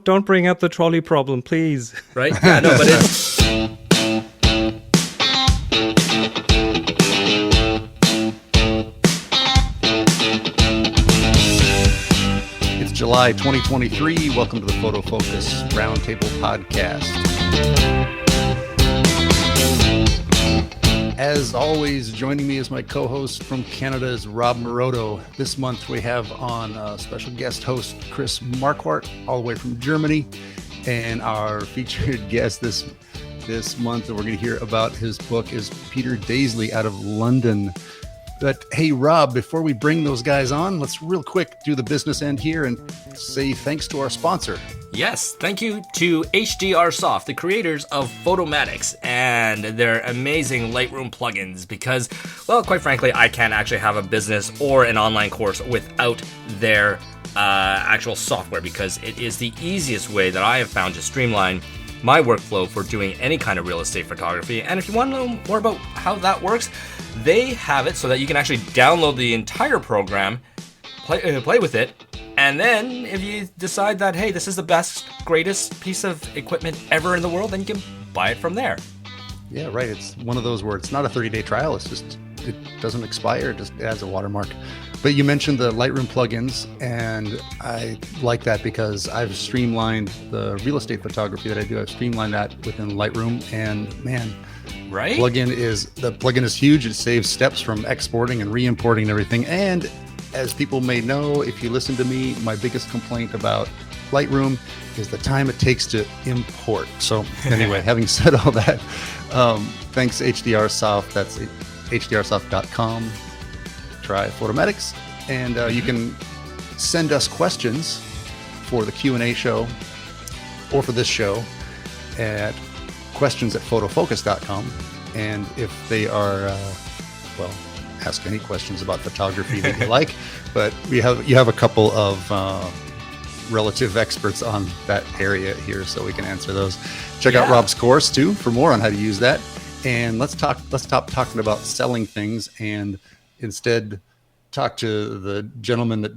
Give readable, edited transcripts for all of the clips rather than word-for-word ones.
don't bring up the trolley problem, please. Right? Yeah, no, but it's... It's July 2023. Welcome to the Photofocus Roundtable Podcast. As always, joining me as my co-host from Canada is Rob Maroto. This month we have on special guest host Chris Marquardt, all the way from Germany. And our featured guest this month that we're going to hear about his book is Peter Dazeley out of London. But hey, Rob, before we bring those guys on, let's real quick do the business end here and say thanks to our sponsor. Yes, thank you to HDR Soft, the creators of Photomatics and their amazing Lightroom plugins because, well, quite frankly, I can't actually have a business or an online course without their actual software because it is the easiest way that I have found to streamline my workflow for doing any kind of real estate photography. And if you want to know more about how that works, they have it so that you can actually download the entire program, play with it, and then if you decide that, hey, this is the best, greatest piece of equipment ever in the world, then you can buy it from there. Yeah, right. It's one of those where it's not a 30-day trial. It's just, it doesn't expire. It just adds a watermark. But you mentioned the Lightroom plugins, and I like that because I've streamlined the real estate photography that I do. I've streamlined that within Lightroom, and man, right? The plugin is huge. It saves steps from exporting and re-importing and everything. And as people may know, if you listen to me, my biggest complaint about Lightroom is the time it takes to import. So anyway, having said all that, thanks HDR Soft. That's hdrsoft.com. Try Photomatics, and you can send us questions for the Q&A show or for this show at questions@photofocus.com. And if they are, ask any questions about photography that you like, but you have a couple of relative experts on that area here, so we can answer those. Check out Rob's course too for more on how to use that. And let's stop talking about selling things and instead talk to the gentleman that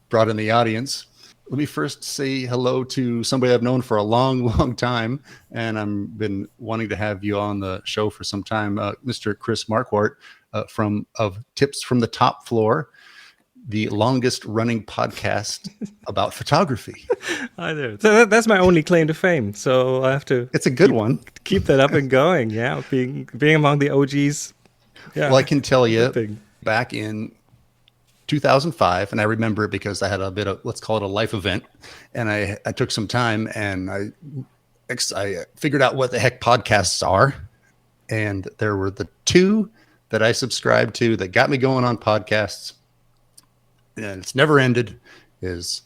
brought in the audience. Let me first say hello to somebody I've known for a long time, and I've been wanting to have you on the show for some time, Mr. Chris Marquardt of Tips from the Top Floor, the longest running podcast about photography. Hi there. So that's my only claim to fame. So I have to. It's a good one. Keep that up and going. Yeah, being among the OGs. Yeah. Well, I can tell you, back in 2005, and I remember it because I had a bit of, let's call it a life event, and I took some time and I figured out what the heck podcasts are, and there were the two that I subscribed to that got me going on podcasts, and it's never ended, is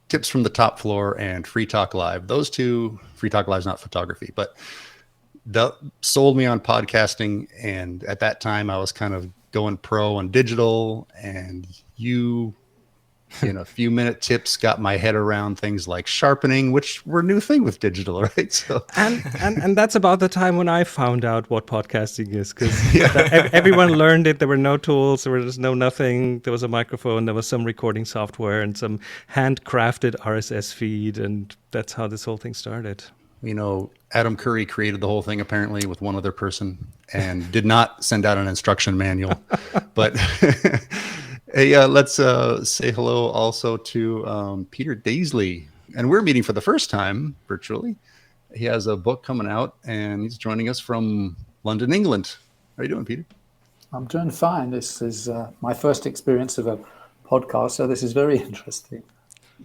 Tips from the Top Floor and Free Talk Live. Those two, Free Talk Live is not photography, but sold me on podcasting, and at that time I was kind of going pro on digital, and you in a few minute tips got my head around things like sharpening, which were a new thing with digital, right? So and that's about the time when I found out what podcasting is, because everyone learned it. There were no tools, there was nothing. There was a microphone, there was some recording software and some handcrafted RSS feed, and that's how this whole thing started. You know, Adam Curry created the whole thing apparently with one other person and did not send out an instruction manual. But hey, let's say hello also to Peter Dazeley. And we're meeting for the first time virtually. He has a book coming out and he's joining us from London, England. How are you doing, Peter? I'm doing fine. This is my first experience of a podcast, so this is very interesting.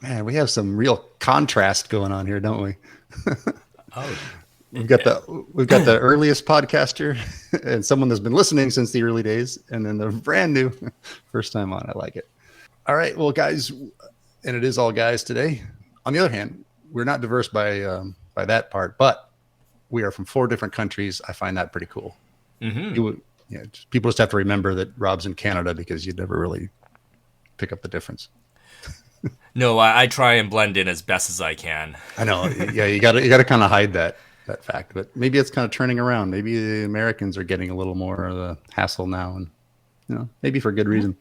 Man, we have some real contrast going on here, don't we? We've got the earliest podcaster and someone that's been listening since the early days, and then the brand new first time on. I like it. All right, well, guys, and it is all guys today. On the other hand, we're not diverse by that part, but we are from 4 different countries. I find that pretty cool. Mm-hmm. People just have to remember that Rob's in Canada because you'd never really pick up the difference. No, I try and blend in as best as I can. I know. Yeah, you got to kind of hide that fact, but maybe it's kind of turning around. Maybe the Americans are getting a little more of the hassle now, and maybe for good reason.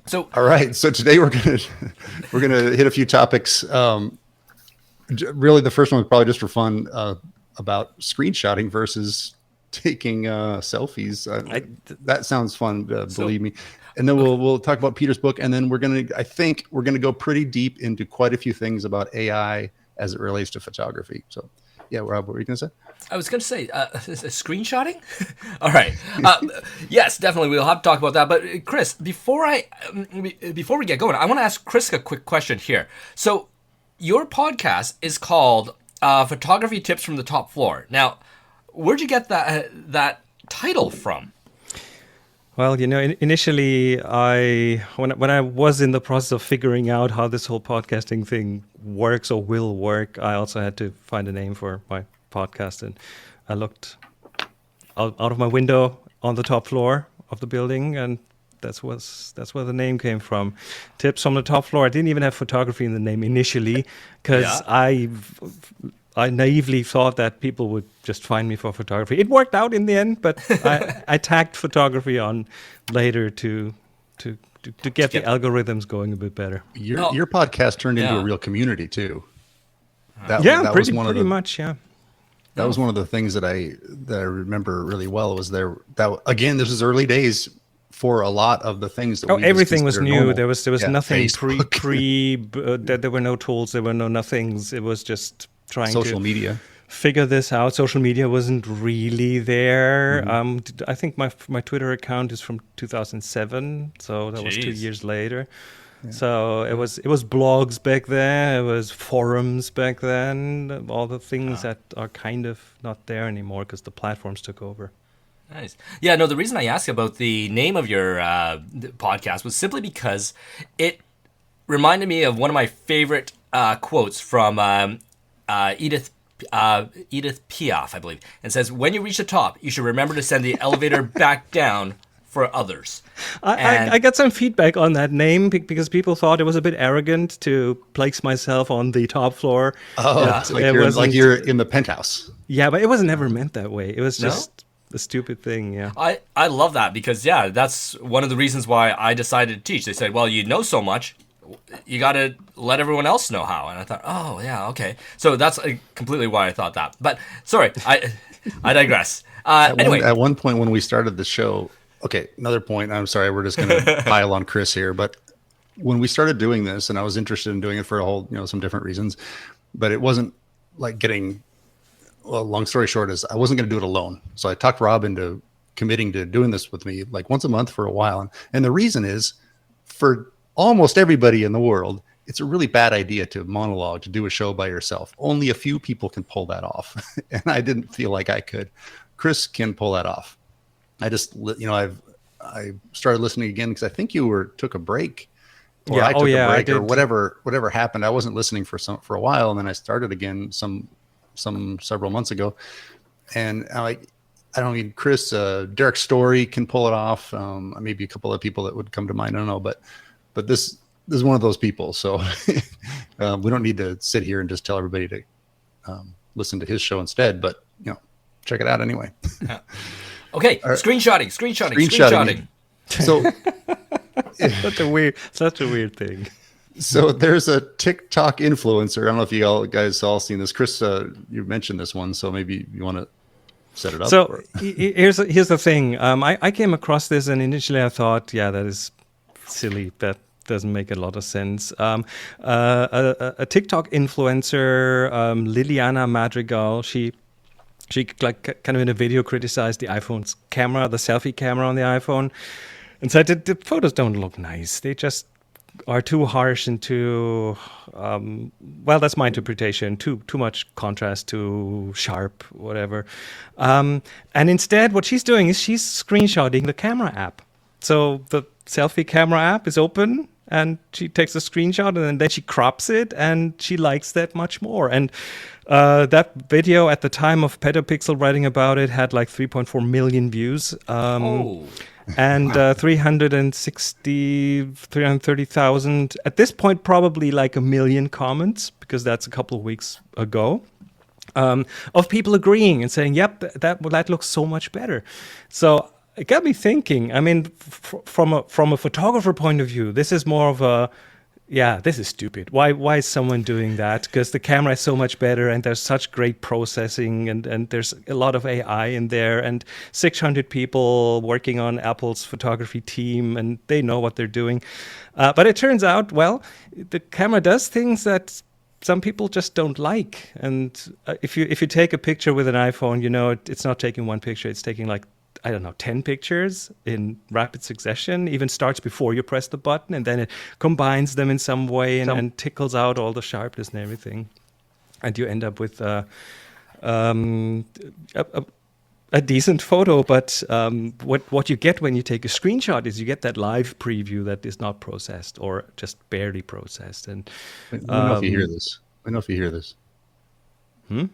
So, all right. So today we're gonna hit a few topics. really, the first one was probably just for fun, about screenshotting versus taking selfies. That sounds fun, believe me. And then we'll talk about Peter's book, and then I think we're gonna go pretty deep into quite a few things about AI as it relates to photography. So, yeah, Rob, what were you gonna say? I was going to say, screenshotting? All right. Yes, definitely. We'll have to talk about that. But Chris, before we get going, I want to ask Chris a quick question here. So your podcast is called Photography Tips from the Top Floor. Now, where'd you get that title from? Well, initially, when I was in the process of figuring out how this whole podcasting thing works or will work, I also had to find a name for my podcast, and I looked out of my window on the top floor of the building, and that's where the name came from. Tips from the top floor. I didn't even have photography in the name initially, because I naively thought that people would just find me for photography. It worked out in the end, but I tagged photography on later to get the algorithms going a bit better. Your podcast turned into a real community too. Pretty much. That was one of the things that I remember really well. Was that again? This was early days for a lot of the things that everything was new. Normal. There was nothing there were no tools. There were no nothings. It was just trying social media. Figure this out. Social media wasn't really there. I think my Twitter account is from 2007, so that was 2 years later. Yeah. So it was blogs back then. It was forums back then. All the things that are kind of not there anymore because the platforms took over. Nice. Yeah, no, the reason I asked about the name of your podcast was simply because it reminded me of one of my favorite quotes from Edith Piaf, I believe, and says, "When you reach the top, you should remember to send the elevator back down for others." I got some feedback on that name because people thought it was a bit arrogant to place myself on the top floor. Oh, like you're in the penthouse. Yeah, but it was never meant that way. It was just a stupid thing. Yeah, I love that because that's one of the reasons why I decided to teach. They said, "Well, you know so much, you got to let everyone else know how." And I thought, oh yeah, okay. So that's completely why I thought that. But sorry, I digress. Anyway, at one point when we started the show. Okay, another point. I'm sorry, we're just going to pile on Chris here, but when we started doing this, and I was interested in doing it for some different reasons, but it wasn't like long story short is I wasn't going to do it alone. So I talked Rob into committing to doing this with me like once a month for a while. And the reason is for almost everybody in the world, it's a really bad idea to monologue, to do a show by yourself. Only a few people can pull that off. And I didn't feel like I could. Chris can pull that off. I just, I started listening again because I think you took a break, or I took a break, or whatever happened. I wasn't listening for a while, and then I started again several months ago. And I don't mean Chris, Derek Story can pull it off. Maybe a couple of people that would come to mind. I don't know, but this is one of those people. So we don't need to sit here and just tell everybody to listen to his show instead. But check it out anyway. Okay, screenshotting. So such a weird thing. So there's a TikTok influencer. I don't know if you guys all seen this. Chris, you mentioned this one, so maybe you want to set it up. So here's the thing. I came across this, and initially I thought, that is silly. That doesn't make a lot of sense. A TikTok influencer, Liliana Madrigal, she like kind of in a video criticized the iPhone's camera, the selfie camera on the iPhone, and said that the photos don't look nice. They just are too harsh and too, that's my interpretation, too much contrast, too sharp, whatever. And instead, what she's doing is she's screenshotting the camera app. So the selfie camera app is open, and she takes a screenshot, and then she crops it, and she likes that much more. And that video at the time of Petapixel writing about it had like 3.4 million views. And 330,000, at this point, probably like 1 million comments, because that's a couple of weeks ago, of people agreeing and saying, yep, that looks so much better. So it got me thinking. I mean, from a photographer point of view, this is more of a yeah, this is stupid. Why is someone doing that? Because the camera is so much better and there's such great processing and there's a lot of AI in there and 600 people working on Apple's photography team and they know what they're doing. But it turns out, well, the camera does things that some people just don't like. And if you take a picture with an iPhone, you know, it's not taking one picture, it's taking like, I don't know, 10 pictures in rapid succession, even starts before you press the button, and then it combines them in some way and tickles out all the sharpness and everything. And you end up with a decent photo. But what you get when you take a screenshot is you get that live preview that is not processed or just barely processed. And I don't know if you hear this. I don't know if you hear this. Coming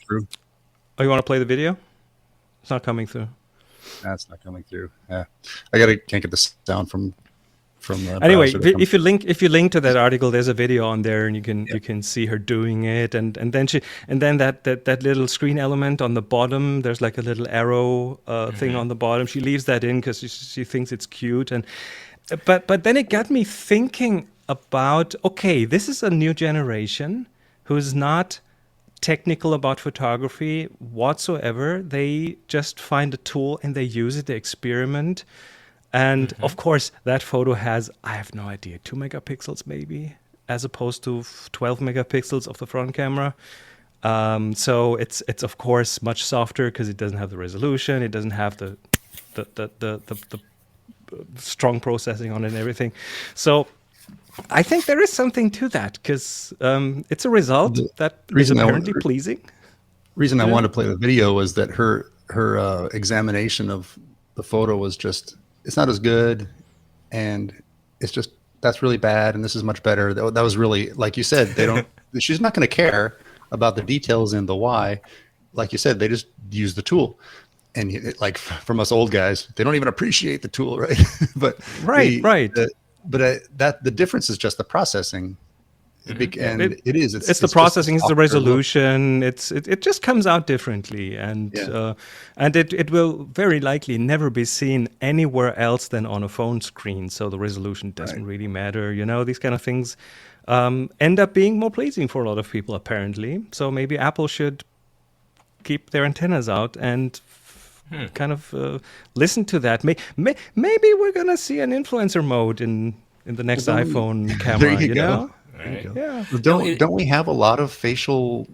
through. Oh, you want to play the video? It's not coming through. That's not coming through. Yeah, can't get the sound from. Anyway, if you link to that article, there's a video on there, and you can see her doing it, and then that little screen element on the bottom. There's like a little arrow thing on the bottom. She leaves that in because she thinks it's cute, but then it got me thinking about, okay, this is a new generation who's not technical about photography whatsoever. They just find a tool and they use it, they experiment. And of course, that photo has, I have no idea, 2 megapixels maybe, as opposed to 12 megapixels of the front camera. So it's of course much softer because it doesn't have the resolution, it doesn't have the strong processing on it and everything. So I think there is something to that because it's a result that is apparently pleasing. Reason I wanted to play the video was that her examination of the photo was just, it's not as good, and it's just, that's really bad, and this is much better. That was really, like you said, she's not going to care about the details and the why. Like you said, they just use the tool. And like from us old guys, they don't even appreciate the tool, right? But right. That the difference is just the processing, and it's the processing, it's the resolution. It just comes out differently, and it will very likely never be seen anywhere else than on a phone screen. So the resolution doesn't really matter. You know, these kind of things end up being more pleasing for a lot of people, apparently. So maybe Apple should keep their antennas out and kind of listen to that. Maybe we're gonna see an influencer mode in the next iPhone camera. There you go. Know? Right. Yeah. Don't we have a lot of facial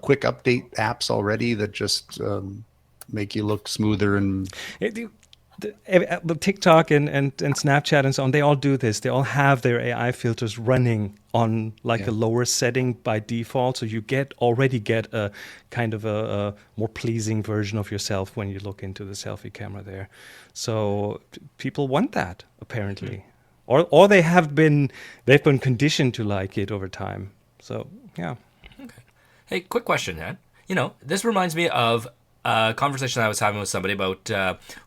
quick update apps already that just make you look smoother and? The TikTok and Snapchat and so on, they all do this. They all have their AI filters running on a lower setting by default. So you already get a kind of a more pleasing version of yourself when you look into the selfie camera there. So people want that, apparently. Or they've been conditioned to like it over time. So, yeah. Okay. Hey, quick question, Ed. You know, this reminds me of a conversation I was having with somebody about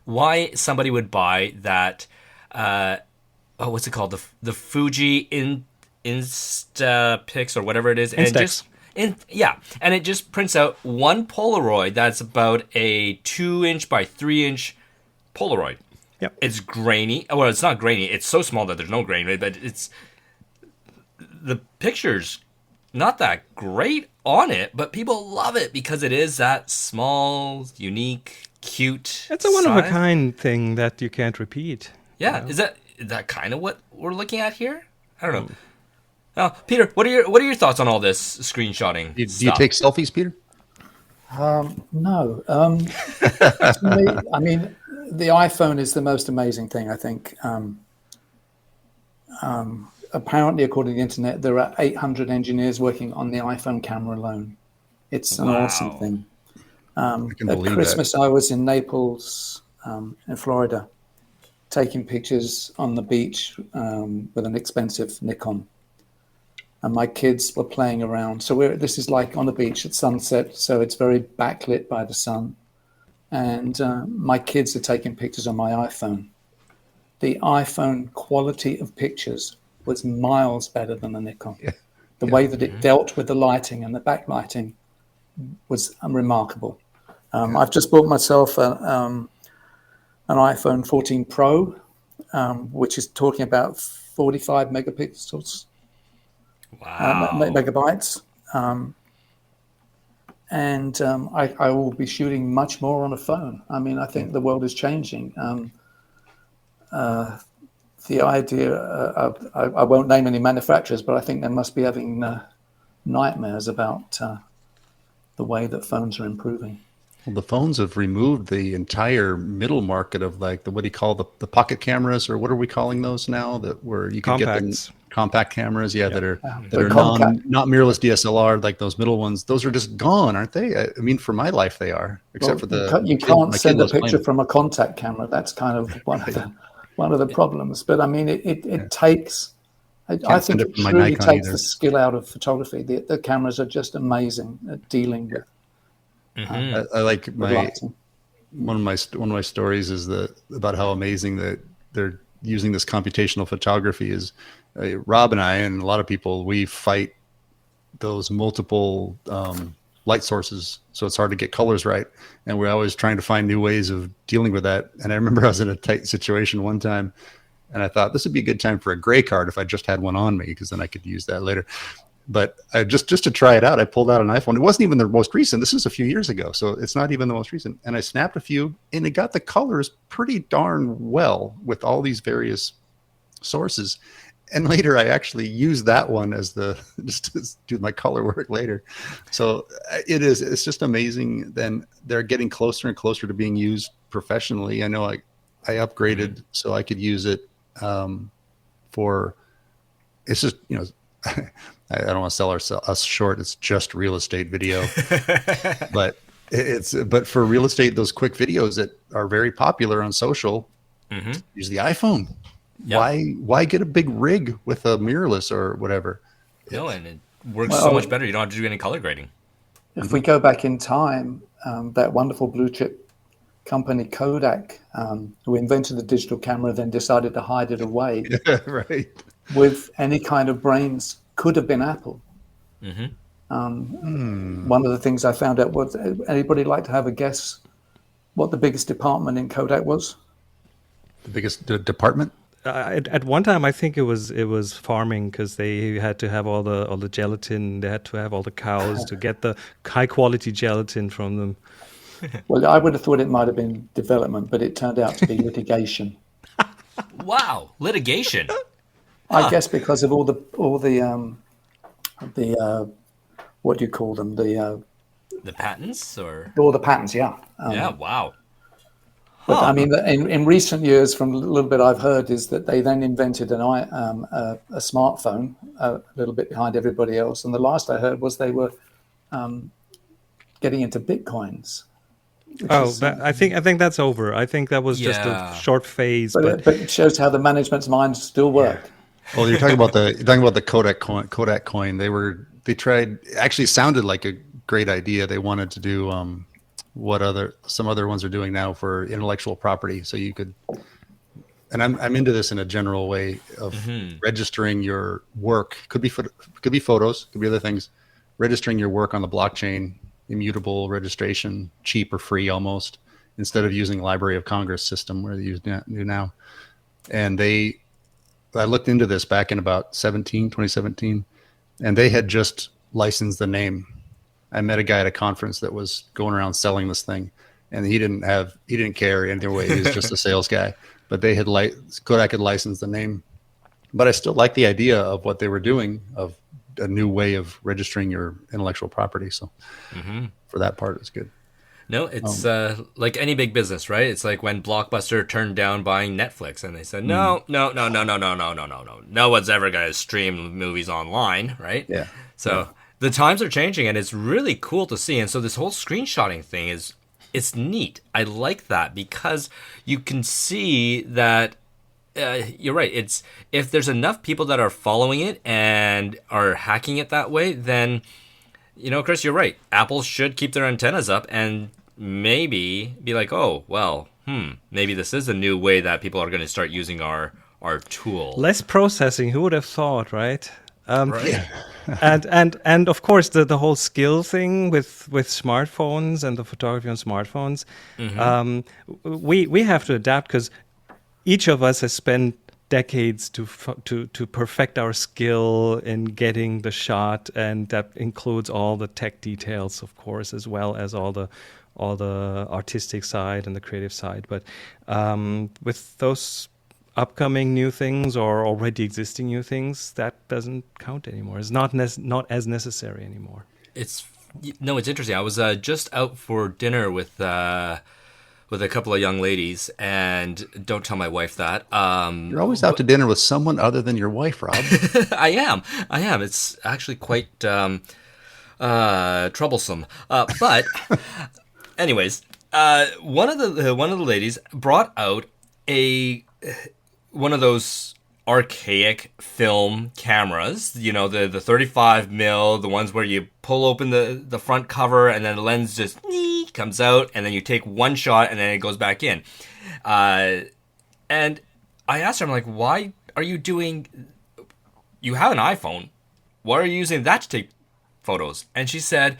why somebody would buy that, what's it called? The Fuji Instapix or whatever it is. Instax. And it just prints out one Polaroid that's about a 2-inch by 3-inch Polaroid. Yep. It's grainy. Well, it's not grainy. It's so small that there's no grain, but the picture's not that great on it, but people love it because it is that small, unique, cute. It's a one-of-a-kind thing that you can't repeat. Yeah, you know? Is that kind of what we're looking at here? I don't know. Now, Peter, what are your thoughts on all this screenshotting? Do you take selfies, Peter? No. To me, I mean, the iPhone is the most amazing thing, I think. Apparently, according to the internet, there are 800 engineers working on the iPhone camera alone. It's an awesome thing. At Christmas, I was in Naples, in Florida, taking pictures on the beach with an expensive Nikon. And my kids were playing around. So this is like on the beach at sunset, so it's very backlit by the sun. And my kids are taking pictures on my iPhone. The iPhone quality of pictures was miles better than the Nikon. The way that it dealt with the lighting and the backlighting was remarkable. I've just bought myself an iPhone 14 Pro, which is talking about 45 megapixels, Wow. megabytes. I will be shooting much more on a phone. I mean, I think the world is changing. The idea of, I won't name any manufacturers, but I think they must be having nightmares about the way that phones are improving. Well, the phones have removed the entire middle market of like what do you call the pocket cameras, or what are we calling those now? That where you can get them compact cameras, that are not mirrorless DSLR, like those middle ones. Those are just gone, aren't they? I mean, for my life, they are. Except for you can't send a picture from a contact camera. That's kind of one of the problems. But I mean, it takes. I think it truly takes the skill out of photography. The cameras are just amazing at dealing with. I like one of my stories is about how amazing that they're using this computational photography is. Rob and I and a lot of people, we fight those multiple light sources, so it's hard to get colors right, and we're always trying to find new ways of dealing with that. And I remember I was in a tight situation one time, and I thought this would be a good time for a gray card if I just had one on me, because then I could use that later. But I just to try it out, I pulled out an iPhone. It wasn't even the most recent. This is a few years ago, so it's not even the most recent. And I snapped a few, and it got the colors pretty darn well with all these various sources. And later, I actually used that one as just to do my color work later. So it's just amazing. Then they're getting closer and closer to being used professionally. I know I upgraded so I could use it for. It's just I don't want to sell us short. It's just real estate video, but for real estate, those quick videos that are very popular on social, use the iPhone. Yep. Why get a big rig with a mirrorless or whatever? No, and it works so much better. You don't have to do any color grading. If we go back in time, that wonderful blue chip company Kodak, who invented the digital camera, then decided to hide it away. Right. With any kind of brains. Could have been Apple. One of the things I found out was, anybody like to have a guess what the biggest department in Kodak was? The biggest department? At one time, I think it was farming, because they had to have all the gelatin. They had to have all the cows to get the high quality gelatin from them. Well, I would have thought it might have been development, but it turned out to be litigation. Wow, litigation. I guess because of all the what do you call them, the patents, or all the patents, wow. But I mean, in recent years, from a little bit I've heard, is that they then invented a smartphone a little bit behind everybody else, and the last I heard was they were getting into bitcoins. I think that's over. I think that was just a short phase, but it shows how the management's minds still work. Yeah. Well, you're talking about the Kodak coin. They tried. Actually, sounded like a great idea. They wanted to do some other ones are doing now for intellectual property. So you could, and I'm into this in a general way of registering your work. Could be photos, could be other things. Registering your work on the blockchain, immutable registration, cheap or free almost, instead of using Library of Congress system where they use now. And I looked into this back in about 2017, and they had just licensed the name. I met a guy at a conference that was going around selling this thing, and he didn't care either way. He was just a sales guy, but Kodak had licensed the name. But I still like the idea of what they were doing, of a new way of registering your intellectual property. So for that part, it's good. No, it's like any big business, right? It's like when Blockbuster turned down buying Netflix, and they said, no one's ever going to stream movies online, right? Yeah. So the times are changing, and it's really cool to see. And so this whole screenshotting thing it's neat. I like that, because you can see that you're right. It's if there's enough people that are following it and are hacking it that way, then, Chris, you're right. Apple should keep their antennas up and maybe be like, oh, well, maybe this is a new way that people are going to start using our tool. Less processing. Who would have thought, right? Right. And of course the whole skill thing with smartphones and the photography on smartphones. We have to adapt, because each of us has spent decades to perfect our skill in getting the shot, and that includes all the tech details, of course, as well as all the artistic side and the creative side. But with those upcoming new things or already existing new things, that doesn't count anymore. It's not as necessary anymore. It's interesting. I was just out for dinner with a couple of young ladies, and don't tell my wife that. You're always out to dinner with someone other than your wife, Rob. I am. It's actually quite troublesome. But anyways, one of the ladies brought out one of those archaic film cameras, the 35 mil, the ones where you pull open the front cover and then the lens just comes out, and then you take one shot and then it goes back in. And I asked her, I'm like, why are you you have an iPhone, why are you using that to take photos? And she said,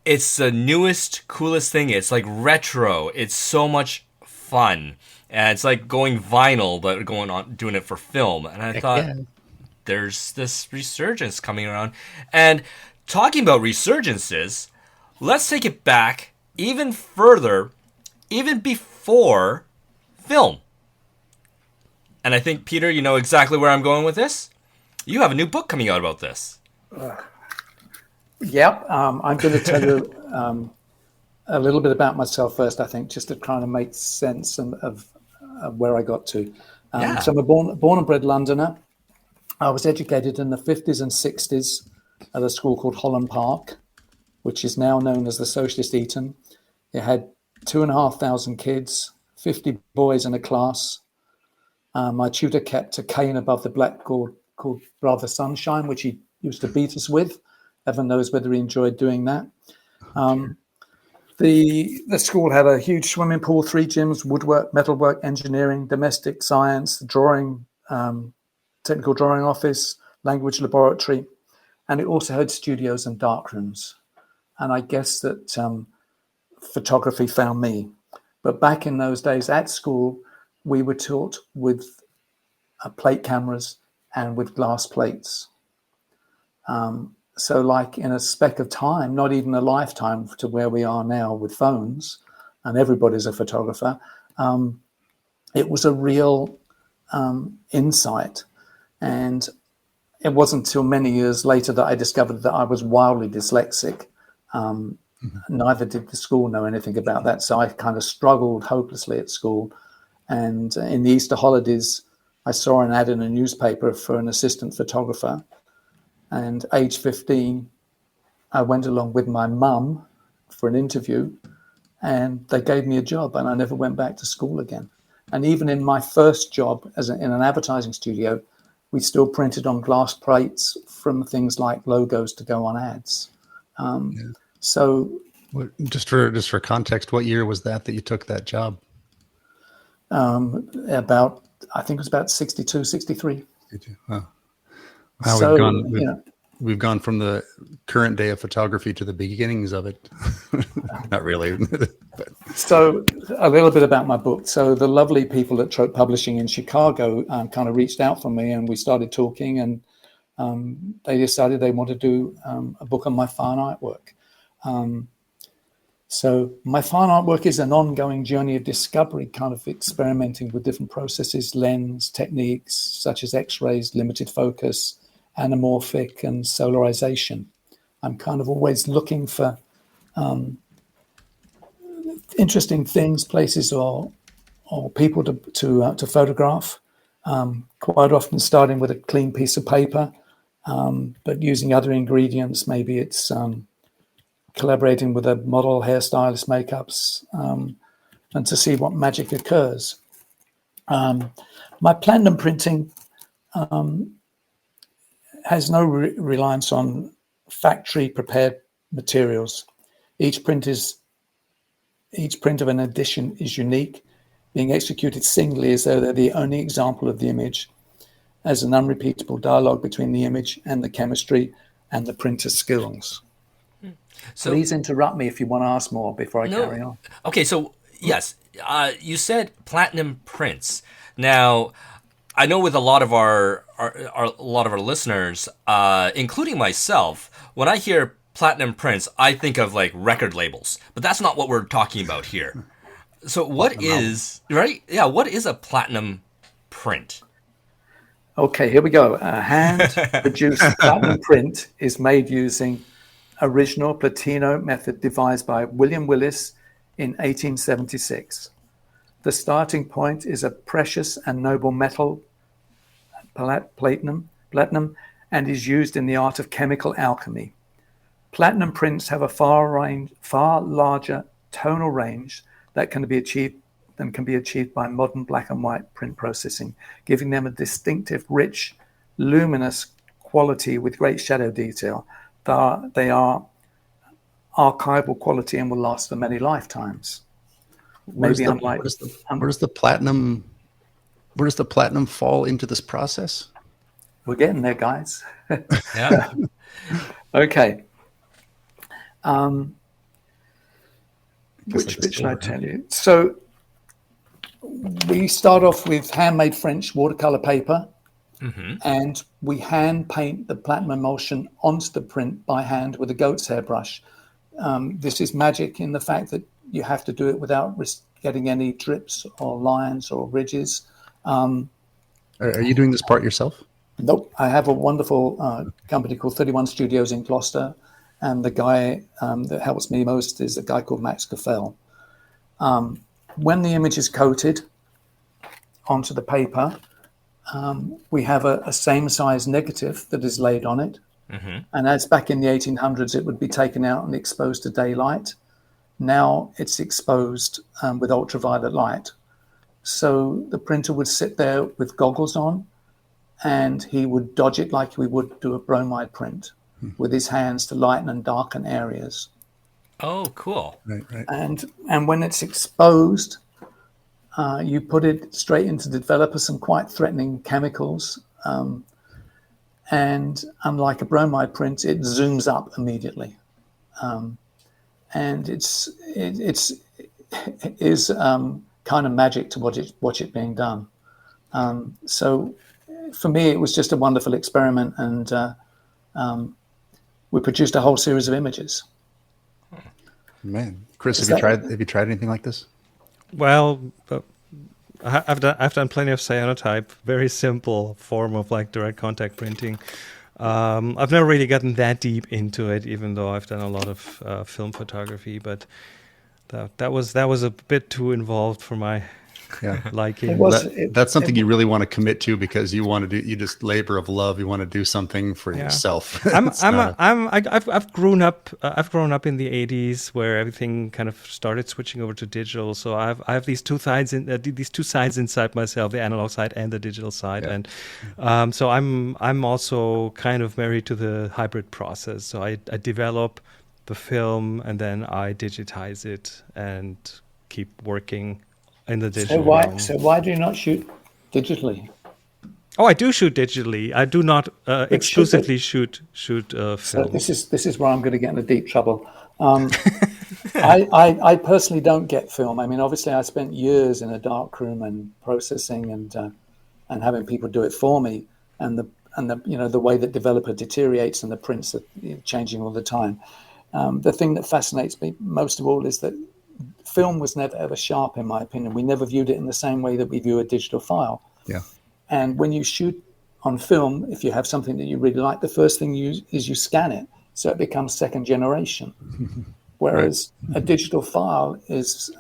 it's the newest, coolest thing. It's like retro. It's so much fun. And it's like going vinyl, but doing it for film. And I thought, there's this resurgence coming around. And talking about resurgences, let's take it back even further, even before film. And I think, Peter, you know exactly where I'm going with this. You have a new book coming out about this. Yep. I'm going to tell you a little bit about myself first, I think, just to kind of make sense of where I got to. So I'm a born and bred Londoner. I was educated in the 50s and 60s at a school called Holland Park, which is now known as the Socialist Eton. It had 2,500 kids, 50 boys in a class. My tutor kept a cane above the blackboard called Brother Sunshine, which he used to beat us with. Heaven knows whether he enjoyed doing that. The school had a huge swimming pool, 3 gyms, woodwork, metalwork, engineering, domestic science, drawing, technical drawing office, language laboratory, and it also had studios and darkrooms. And I guess that photography found me. But back in those days at school, we were taught with plate cameras and with glass plates. So like in a speck of time, not even a lifetime to where we are now with phones, and everybody's a photographer, it was a real insight. And it wasn't until many years later that I discovered that I was wildly dyslexic. Neither did the school know anything about that. So I kind of struggled hopelessly at school. And in the Easter holidays, I saw an ad in a newspaper for an assistant photographer. And age 15, I went along with my mum for an interview, and they gave me a job, and I never went back to school again. And even in my first job in an advertising studio, we still printed on glass plates from things like logos to go on ads. So, just for context, what year was that you took that job? I think it was about 62, 63. Wow. Wow, we've gone from the current day of photography to the beginnings of it. Not really. So a little bit about my book. So the lovely people at Trope Publishing in Chicago kind of reached out for me, and we started talking, and they decided they wanted to do a book on my fine artwork. So my fine artwork is an ongoing journey of discovery, kind of experimenting with different processes, lens, techniques such as X-rays, limited focus, anamorphic, and solarization. I'm kind of always looking for interesting things, places, or people to photograph. Quite often starting with a clean piece of paper, but using other ingredients. Maybe it's collaborating with a model, hairstylist, makeups, and to see what magic occurs. My platinum printing has no reliance on factory prepared materials. Each print of an edition is unique, being executed singly as though they're the only example of the image, as an unrepeatable dialogue between the image and the chemistry and the printer's skills. So please interrupt me if you want to ask more before I carry on. Okay, so yes, you said platinum prints. Now, I know with a lot of our listeners, including myself, when I hear platinum prints, I think of like record labels, but that's not what we're talking about here. So what is a platinum print? Okay, here we go. A hand-produced platinum print is made using original Platino method devised by William Willis in 1876. The starting point is a precious and noble metal, platinum, and is used in the art of chemical alchemy. Platinum prints have a far larger tonal range that can be achieved by modern black and white print processing, giving them a distinctive, rich, luminous quality with great shadow detail. They are archival quality and will last for many lifetimes. Where does the platinum fall into this process? We're getting there, guys. Yeah. Okay. Which bit should I tell you? So we start off with handmade French watercolor paper, and we hand paint the platinum emulsion onto the print by hand with a goat's hair brush. This is magic in the fact that you have to do it without getting any drips or lines or ridges. Are you doing this part yourself? Nope. I have a wonderful company called 31 Studios in Gloucester, and the guy that helps me most is a guy called Max Caffell. When the image is coated onto the paper, we have a same size negative that is laid on it. And as back in the 1800s, it would be taken out and exposed to daylight. Now it's exposed with ultraviolet light. So the printer would sit there with goggles on, and he would dodge it like we would do a bromide print with his hands to lighten and darken areas. Oh, cool. Right. And when it's exposed, you put it straight into the developer some quite threatening chemicals. And unlike a bromide print, it zooms up immediately. And it is kind of magic to watch it being done. So for me, it was just a wonderful experiment, and we produced a whole series of images. Man, Chris, have you tried anything like this? Well, I've done plenty of cyanotype, very simple form of like direct contact printing. I've never really gotten that deep into it, even though I've done a lot of film photography. But that was a bit too involved for my liking. That's something you really want to commit to, because you want to do. You just labor of love. You want to do something for yourself. I've grown up. I've grown up in the '80s, where everything kind of started switching over to digital. So I have these two sides inside myself: the analog side and the digital side. Yeah. And so I'm also kind of married to the hybrid process. So I develop the film, and then I digitize it and keep working in the digital realm. So why do you not shoot digitally? Oh, I do shoot digitally. I do not exclusively shoot film. So this is where I'm going to get into deep trouble. I personally don't get film. I mean, obviously, I spent years in a dark room and processing and having people do it for me, and the way that developer deteriorates and the prints are changing all the time. The thing that fascinates me most of all is that film was never ever sharp, in my opinion. We never viewed it in the same way that we view a digital file. Yeah. And when you shoot on film, if you have something that you really like, the first thing you scan it, so it becomes second generation. Whereas a digital file is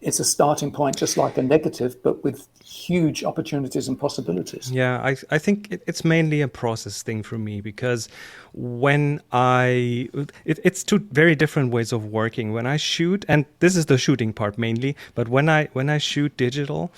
it's a starting point, just like a negative, but with huge opportunities and possibilities. Yeah, I think it's mainly a process thing for me, because when it's two very different ways of working. When I shoot, and this is the shooting part mainly, but when I shoot digital,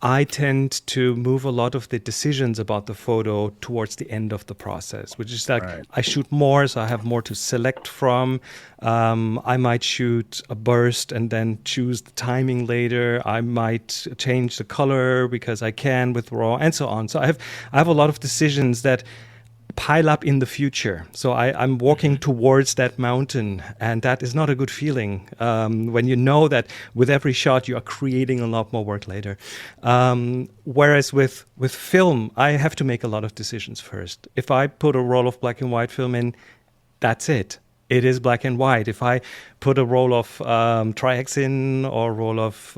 I tend to move a lot of the decisions about the photo towards the end of the process, which is like I shoot more, so I have more to select from. I might shoot a burst and then choose the timing later. I might change the color because I can with RAW, and so on. So I have a lot of decisions that pile up in the future. So I'm walking towards that mountain, and that is not a good feeling when you know that with every shot you are creating a lot more work later. Whereas with film, I have to make a lot of decisions first. If I put a roll of black and white film in, that's it. It is black and white. If I put a roll of Tri-X in or a roll of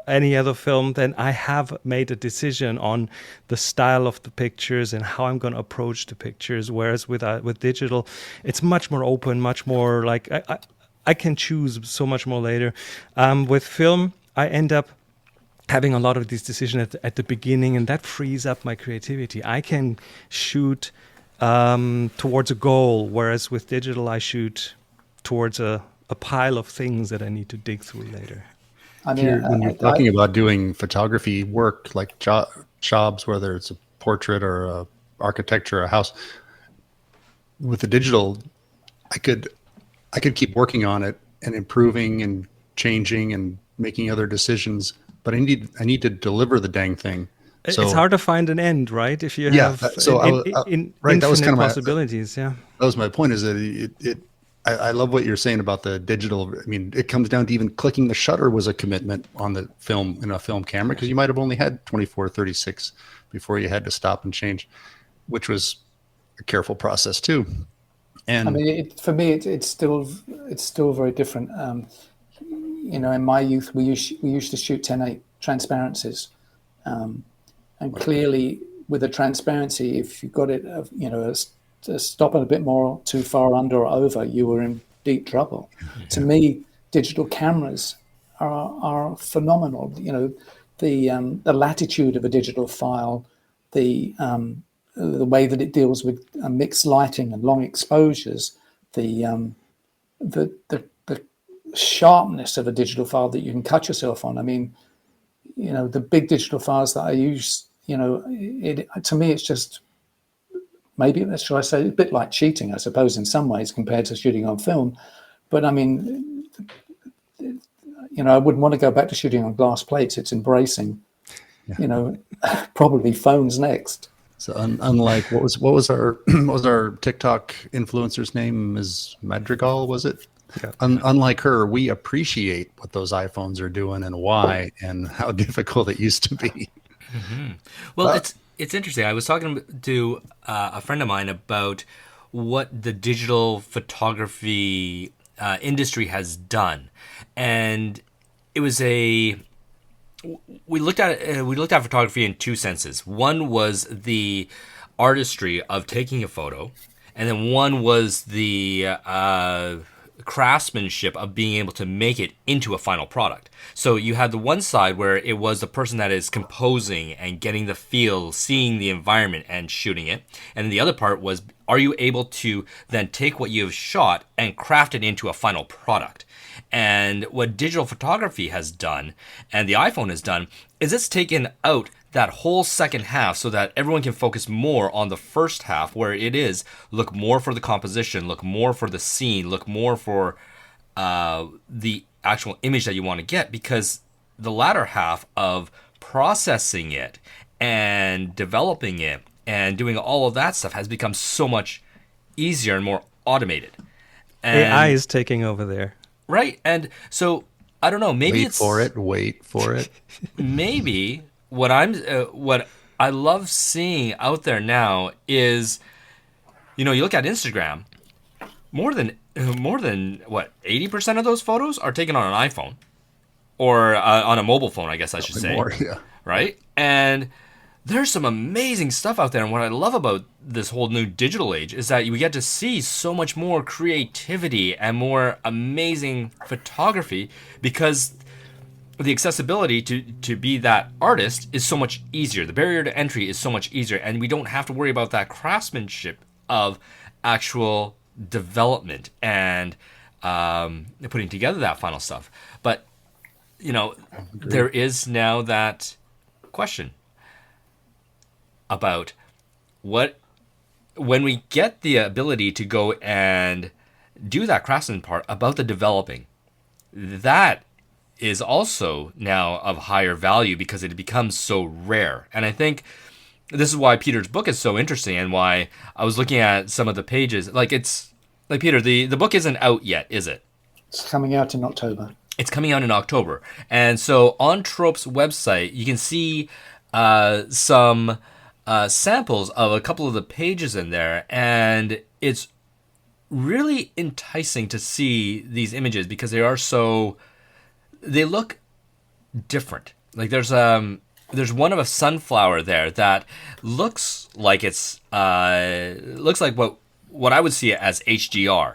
any other film, then I have made a decision on the style of the pictures and how I'm going to approach the pictures. Whereas with digital, it's much more open, much more like I can choose so much more later. With film, I end up having a lot of these decisions at the beginning, and that frees up my creativity. I can shoot towards a goal, whereas with digital I shoot towards a pile of things that I need to dig through later. I mean, when you're talking about doing photography work, like jobs, whether it's a portrait or a architecture, a house, with the digital, I could keep working on it and improving and changing and making other decisions, but I need to deliver the dang thing. So, it's hard to find an end, right? If you have infinite that was kind of possibilities. That was my point. Is that I love what you're saying about the digital. I mean, it comes down to even clicking the shutter was a commitment on the film in a film camera, because you might have only had 24, 36 before you had to stop and change, which was a careful process too. And I mean, for me, it's still very different. In my youth, we used to shoot 10:8 transparencies. And clearly, with a transparency, if you got it, to stop it a bit more too far under or over, you were in deep trouble. Yeah. To me, digital cameras are phenomenal. The latitude of a digital file, the way that it deals with mixed lighting and long exposures, the sharpness of a digital file that you can cut yourself on. I mean, the big digital files that I use, to me, it's just, maybe, shall I say, a bit like cheating, I suppose, in some ways, compared to shooting on film. But I mean, I wouldn't want to go back to shooting on glass plates. It's embracing, probably phones next. So unlike what was our TikTok influencer's name? Ms. Madrigal, was it? Yeah. Unlike her, we appreciate what those iPhones are doing and why and how difficult it used to be. Mm-hmm. Well, it's interesting. I was talking to a friend of mine about what the digital photography industry has done, and it was we looked at photography in two senses. One was the artistry of taking a photo, and then one was the craftsmanship of being able to make it into a final product. So you had the one side where it was the person that is composing and getting the feel, seeing the environment and shooting it. And the other part was, are you able to then take what you have shot and craft it into a final product? And what digital photography has done, and the iPhone has done, is it's taken out that whole second half so that everyone can focus more on the first half, where it is look more for the composition, look more for the scene, look more for the actual image that you want to get, because the latter half of processing it and developing it and doing all of that stuff has become so much easier and more automated. And AI is taking over there. Right. And so, I don't know, maybe Wait for it. Maybe what I love seeing out there now is, you look at Instagram, more than what, 80% of those photos are taken on an iPhone or on a mobile phone, I guess I should say. More, yeah. Right? And there's some amazing stuff out there. And what I love about this whole new digital age is that we get to see so much more creativity and more amazing photography, because the accessibility to be that artist is so much easier. The barrier to entry is so much easier. And we don't have to worry about that craftsmanship of actual development and putting together that final stuff. But, there is now that question about when we get the ability to go and do that craftsman part about the developing, that is also now of higher value because it becomes so rare. And I think this is why Peter's book is so interesting, and why I was looking at some of the pages. Like, it's like, Peter, the book isn't out yet, is it? It's coming out in October. It's coming out in October. And so on Trope's website, you can see some samples of a couple of the pages in there, and it's really enticing to see these images because they look different. Like, there's one of a sunflower there that looks like what I would see it as HDR,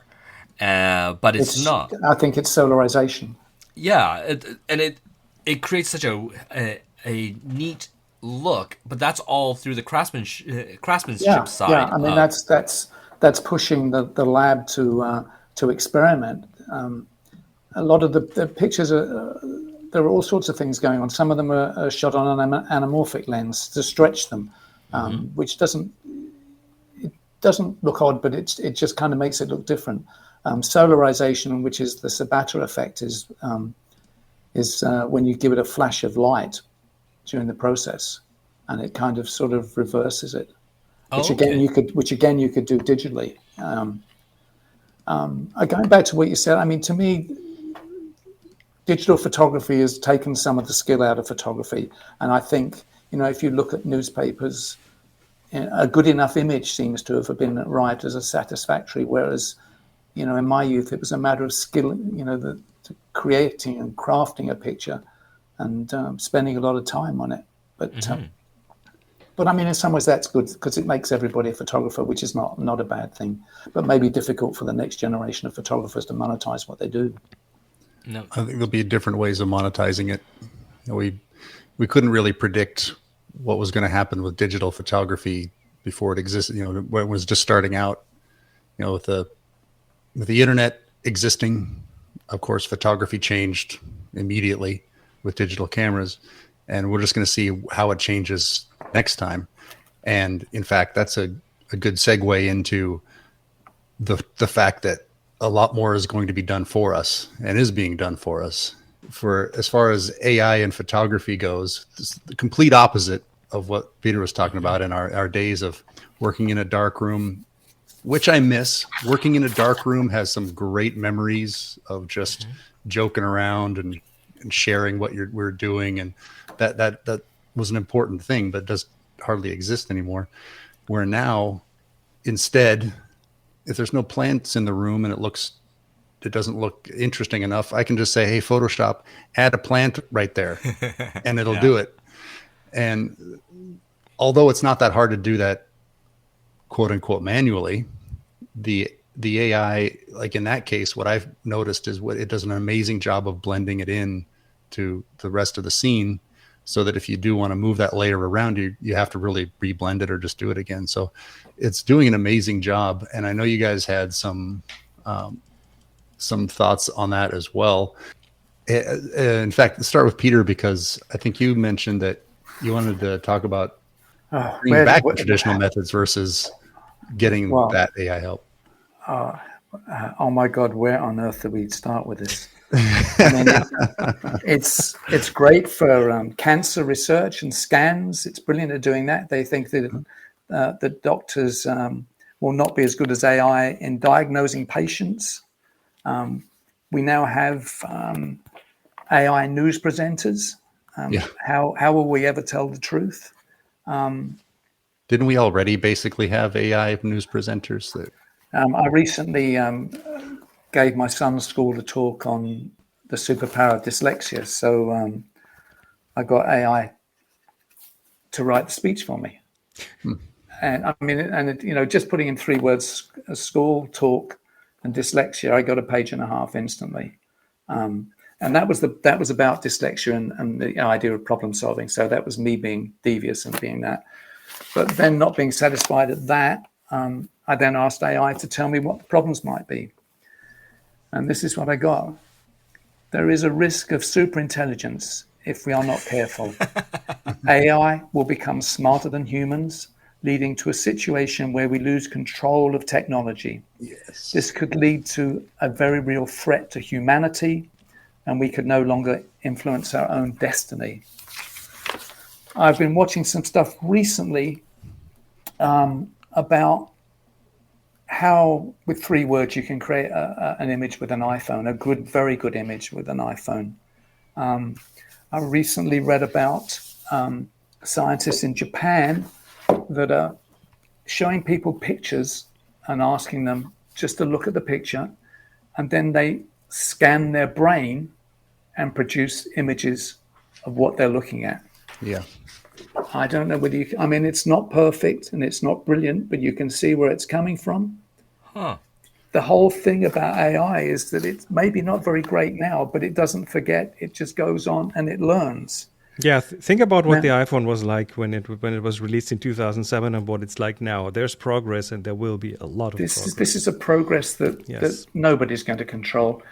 but it's not. I think it's solarization. Yeah, it creates such a neat look, but that's all through the craftsmanship side. Yeah, I mean that's pushing the lab to experiment. A lot of the pictures there are all sorts of things going on. Some of them are shot on an anamorphic lens to stretch them, which doesn't look odd, but it just kind of makes it look different. Solarization, which is the Sabata effect, is when you give it a flash of light during the process, and it kind of sort of reverses it, which again you could do digitally. Going back to what you said, I mean, to me, digital photography has taken some of the skill out of photography, and I think, if you look at newspapers, a good enough image seems to have been arrived as a satisfactory, whereas in my youth, it was a matter of skill, creating and crafting a picture and spending a lot of time on it. But I mean, in some ways that's good because it makes everybody a photographer, which is not a bad thing, but maybe difficult for the next generation of photographers to monetize what they do. No, I think there'll be different ways of monetizing it. We couldn't really predict what was going to happen with digital photography before it existed, when it was just starting out, with the internet existing. Of course, photography changed immediately with digital cameras, and we're just going to see how it changes next time. And in fact, that's a good segue into the fact that a lot more is going to be done for us and is being done for us. For as far as AI and photography goes, it's the complete opposite of what Peter was talking about in our days of working in a dark room, which I miss. Working in a dark room has some great memories of just joking around and sharing what we're doing. And that was an important thing, but does hardly exist anymore. Where now, instead, if there's no plants in the room and it doesn't look interesting enough, I can just say, hey, Photoshop, add a plant right there, and it'll do it. And although it's not that hard to do that, quote unquote, manually, the AI, like in that case, what I've noticed is it does an amazing job of blending it in to the rest of the scene, so that if you do want to move that layer around, you have to really reblend it or just do it again. So it's doing an amazing job. And I know you guys had some thoughts on that as well. In fact, let's start with Peter, because I think you mentioned that you wanted to talk about bringing back the traditional methods versus getting that AI help. Oh my God, where on earth do we start with this? I mean, it's great for cancer research and scans. It's brilliant at doing that. They think that the doctors will not be as good as AI in diagnosing patients. We now have AI news presenters. How will we ever tell the truth? Didn't we already basically have AI news presenters? I recently gave my son's school a talk on the superpower of dyslexia. So I got AI to write the speech for me. And I mean, just putting in 3 words, a school, talk, and dyslexia, I got a page and a half instantly. And that was about dyslexia and the idea of problem solving. So that was me being devious and being that. But then, not being satisfied at that, I then asked AI to tell me what the problems might be. And this is what I got. There is a risk of superintelligence if we are not careful. AI will become smarter than humans, leading to a situation where we lose control of technology. Yes. This could lead to a very real threat to humanity, and we could no longer influence our own destiny. I've been watching some stuff recently about how, with 3 words, you can create an image with an iPhone, a good, very good image with an iPhone. I recently read about scientists in Japan that are showing people pictures and asking them just to look at the picture, and then they scan their brain and produce images of what they're looking at. Yeah. I don't know whether I mean, it's not perfect and it's not brilliant, but you can see where it's coming from. Huh. The whole thing about AI is that it's maybe not very great now, but it doesn't forget. It just goes on and it learns. Yeah, think about what the iPhone was like when it was released in 2007 and what it's like now. There's progress, and there will be a lot of progress. This is a progress that nobody's going to control.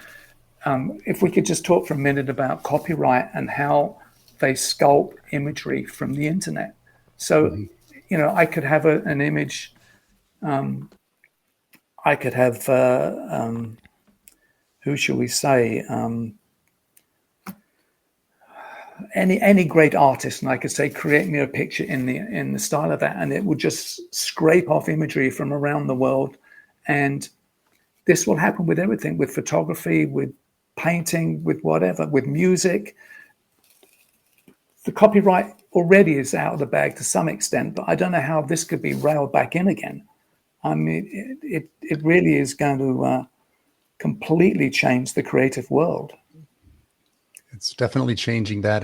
If we could just talk for a minute about copyright and how they sculpt imagery from the internet. So, I could have an image. I could have, who shall we say, any great artist, and I could say, create me a picture in the style of that, and it would just scrape off imagery from around the world. And this will happen with everything, with photography, with painting, with whatever, with music. The copyright already is out of the bag to some extent, but I don't know how this could be railed back in again. I mean, it really is going to completely change the creative world. It's definitely changing that.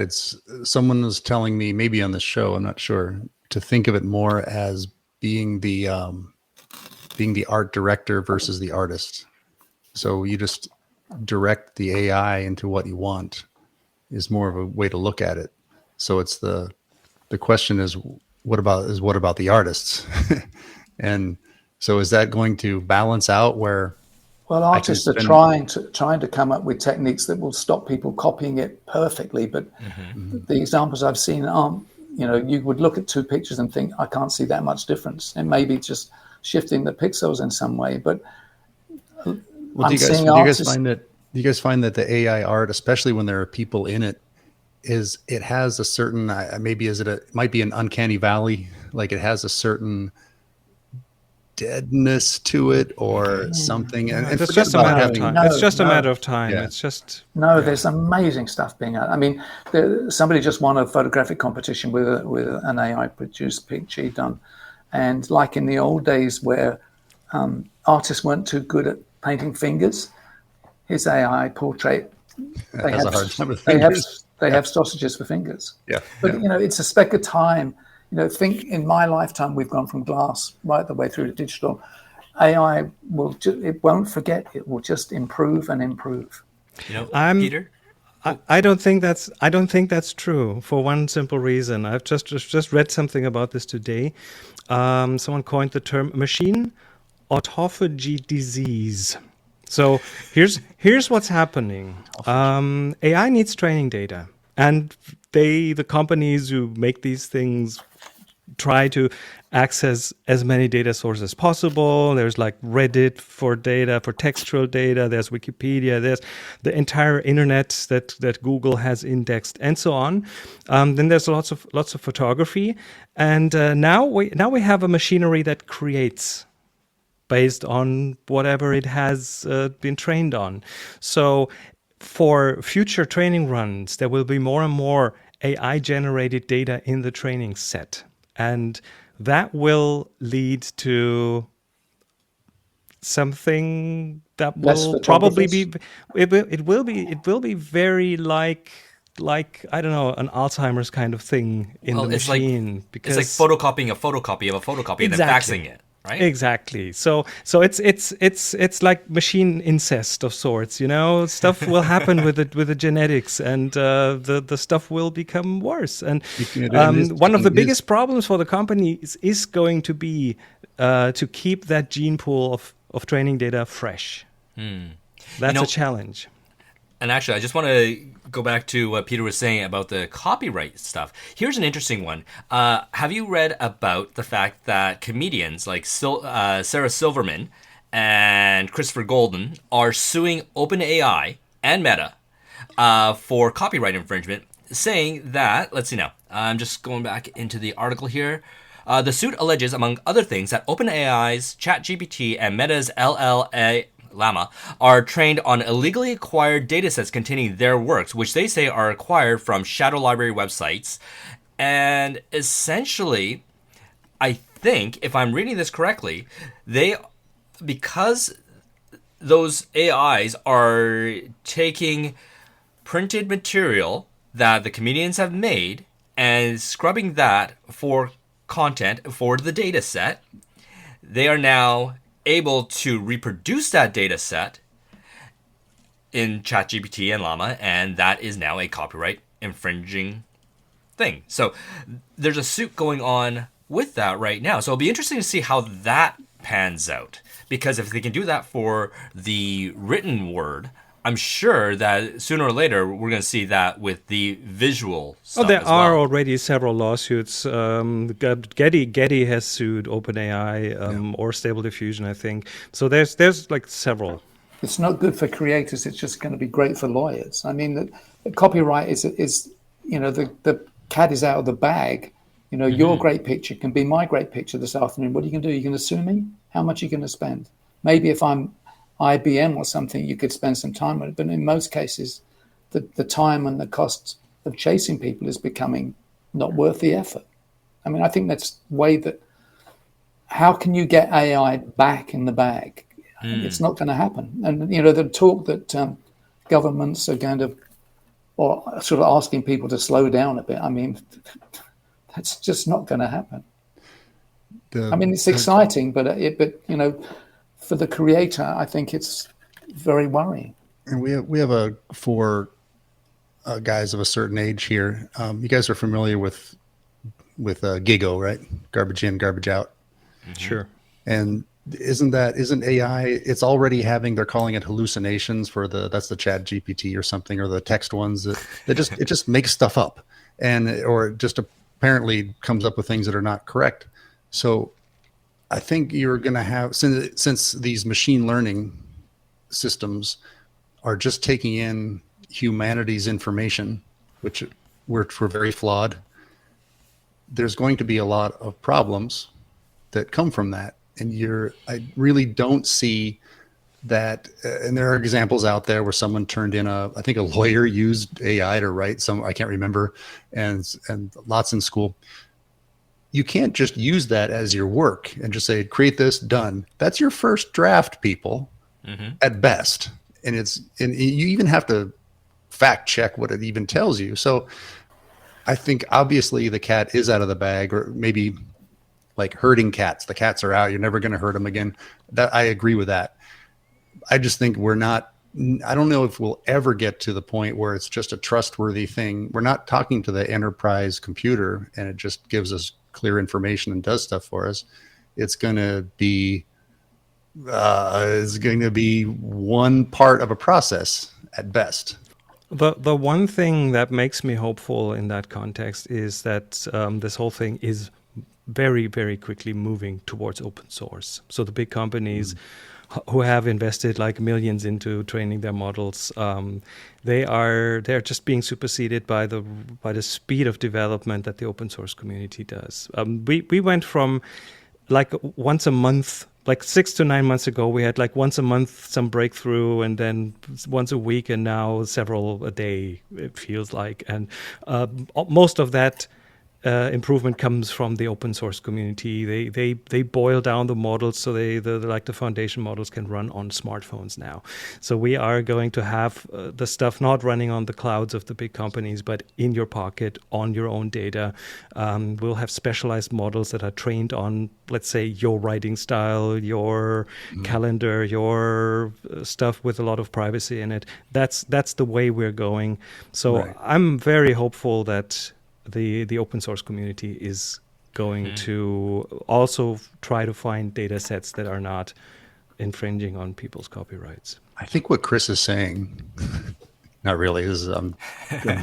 Someone was telling me, maybe on the show, I'm not sure, to think of it more as being the art director versus the artist. So you just direct the AI into what you want is more of a way to look at it. So it's the question is, what about the artists? And so is that going to balance out where? Well, artists are trying to come up with techniques that will stop people copying it perfectly. But the examples I've seen aren't, you would look at 2 pictures and think, I can't see that much difference. And maybe just shifting the pixels in some way. But do you guys find that the AI art, especially when there are people in it, it has a certain, it might be an uncanny valley, like it has a certain deadness to it or something, and it's just a matter of time. It's just a matter of time. Yeah. It's just There's amazing stuff being out. I mean, somebody just won a photographic competition with an AI produced picture he done, and like in the old days where artists weren't too good at painting fingers, his AI portrait they have sausages for fingers. Yeah, but it's a speck of time. Think in my lifetime, we've gone from glass right the way through to digital. AI it won't forget. It will just improve and improve. Peter? I don't think that's true for one simple reason. I've just read something about this today. Someone coined the term machine autophagy disease. So here's what's happening. AI needs training data, and the companies who make these things try to access as many data sources as possible. There's like Reddit for data, for textual data. There's Wikipedia. There's the entire internet that Google has indexed, and so on. Then there's lots of photography, and now we have a machinery that creates based on whatever it has been trained on. So for future training runs, there will be more and more AI-generated data in the training set. And that will lead to something that will probably be, it will be very like I don't know, an Alzheimer's kind of thing in the machine. Because it's like photocopying a photocopy of a photocopy and then faxing it. Right? Exactly. So it's like machine incest of sorts. Stuff will happen with the genetics, and the stuff will become worse. And one of the biggest problems for the companies is going to be to keep that gene pool of training data fresh. That's a challenge. And actually, I just want to go back to what Peter was saying about the copyright stuff. Here's an interesting one. Have you read about the fact that comedians like Sarah Silverman and Christopher Golden are suing OpenAI and Meta for copyright infringement saying that, let's see now, I'm just going back into the article here. The suit alleges, among other things, that OpenAI's ChatGPT and Meta's Llama are trained on illegally acquired datasets containing their works, which they say are acquired from shadow library websites. And essentially, I think, if I'm reading this correctly, because those AIs are taking printed material that the comedians have made and scrubbing that for content for the data set, they are now able to reproduce that data set in ChatGPT and Llama, and that is now a copyright infringing thing. So there's a suit going on with that right now. So it'll be interesting to see how that pans out, because if they can do that for the written word, I'm sure that sooner or later we're going to see that with the visual stuff. There are already several lawsuits. Getty has sued OpenAI or Stable Diffusion, I think. So there's like several. It's not good for creators. It's just going to be great for lawyers. I mean, the copyright is the cat is out of the bag. Your great picture can be my great picture this afternoon. What are you going to do? You're going to sue me? How much are you going to spend? Maybe if I'm IBM or something, you could spend some time on it. But in most cases, the time and the cost of chasing people is becoming not worth the effort. I mean, I think that's the way that, how can you get AI back in the bag? It's not going to happen. And, the talk that governments are going to, or sort of asking people to slow down a bit, I mean, that's just not going to happen. It's exciting, but for the creator, I think it's very worrying. And we have four guys of a certain age here. You guys are familiar with GIGO, right? Garbage in, garbage out. Sure. And isn't AI? It's already they're calling it hallucinations that's the Chat GPT or something, or the text ones that it just makes stuff up, or just apparently comes up with things that are not correct. So I think you're going to have, since these machine learning systems are just taking in humanity's information, which we're very flawed, there's going to be a lot of problems that come from that. And I really don't see that. And there are examples out there where someone turned in I think a lawyer used AI to write I can't remember, and lots in school. You can't just use that as your work and just say, create this, done. That's your first draft, people, at best. And you even have to fact check what it even tells you. So I think obviously the cat is out of the bag, or maybe like herding cats. The cats are out. You're never going to herd them again. I agree with that. I just think I don't know if we'll ever get to the point where it's just a trustworthy thing. We're not talking to the enterprise computer and it just gives us clear information and does stuff for us. It's going to be one part of a process at best. The one thing that makes me hopeful in that context is that this whole thing is very, very quickly moving towards open source. So the big companies who have invested like millions into training their models, they're just being superseded by the speed of development that the open source community does. We went from like once a month, like 6 to 9 months ago, we had like once a month some breakthrough, and then once a week, and now several a day, it feels like. And most of that improvement comes from the open source community. They boil down the models so the foundation models can run on smartphones now. So we are going to have the stuff not running on the clouds of the big companies, but in your pocket on your own data. We'll have specialized models that are trained on, let's say, your writing style, your calendar, your stuff with a lot of privacy in it. That's the way we're going. So right. I'm very hopeful that the open source community is going to also try to find data sets that are not infringing on people's copyrights. I think what Chris is saying, not really, I'm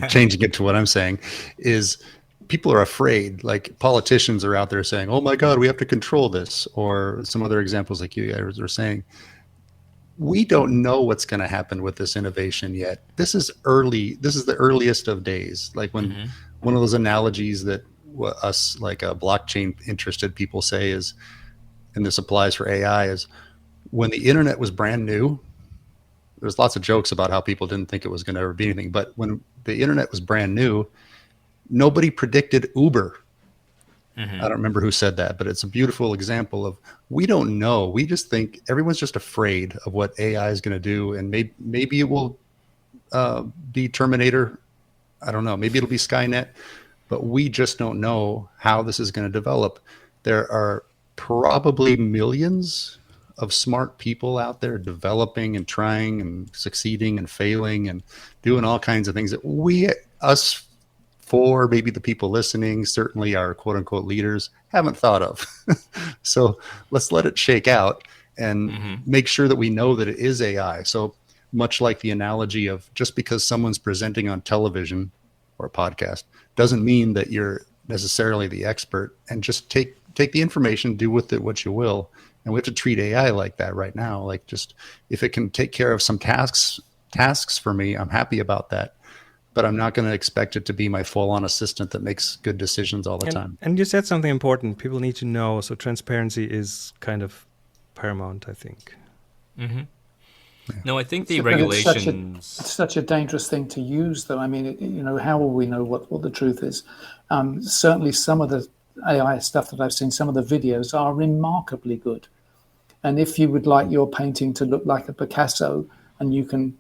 changing it to what I'm saying, is people are afraid. Like politicians are out there saying, oh my God, we have to control this, or some other examples like you guys are saying. we don't know what's going to happen with this innovation yet. This is early. This is the earliest of days. Like when one of those analogies that us like blockchain interested people say is, and this applies for AI, is when the internet was brand new, there's lots of jokes about how people didn't think it was going to ever be anything. But when the internet was brand new, nobody predicted Uber. I don't remember who said that, but it's a beautiful example of, we don't know. We just think everyone's just afraid of what AI is going to do. And maybe it will be Terminator. I don't know. Maybe it'll be Skynet, but we just don't know how this is going to develop. There are probably millions of smart people out there developing and trying and succeeding and failing and doing all kinds of things that us four, maybe the people listening, certainly our quote unquote leaders, haven't thought of. So let's let it shake out and make sure that we know that it is AI. So much like the analogy of, just because someone's presenting on television or podcast doesn't mean that you're necessarily the expert, and just take the information, do with it what you will. And we have to treat AI like that right now. Like, just if it can take care of some tasks for me, I'm happy about that. But I'm not going to expect it to be my full-on assistant that makes good decisions all the time. And you said something important. People need to know. So transparency is kind of paramount, I think. Yeah. No, I think the regulations... It's such a dangerous thing to use, though. I mean, how will we know what the truth is? Certainly some of the AI stuff that I've seen, some of the videos are remarkably good. And if you would like your painting to look like a Picasso and you can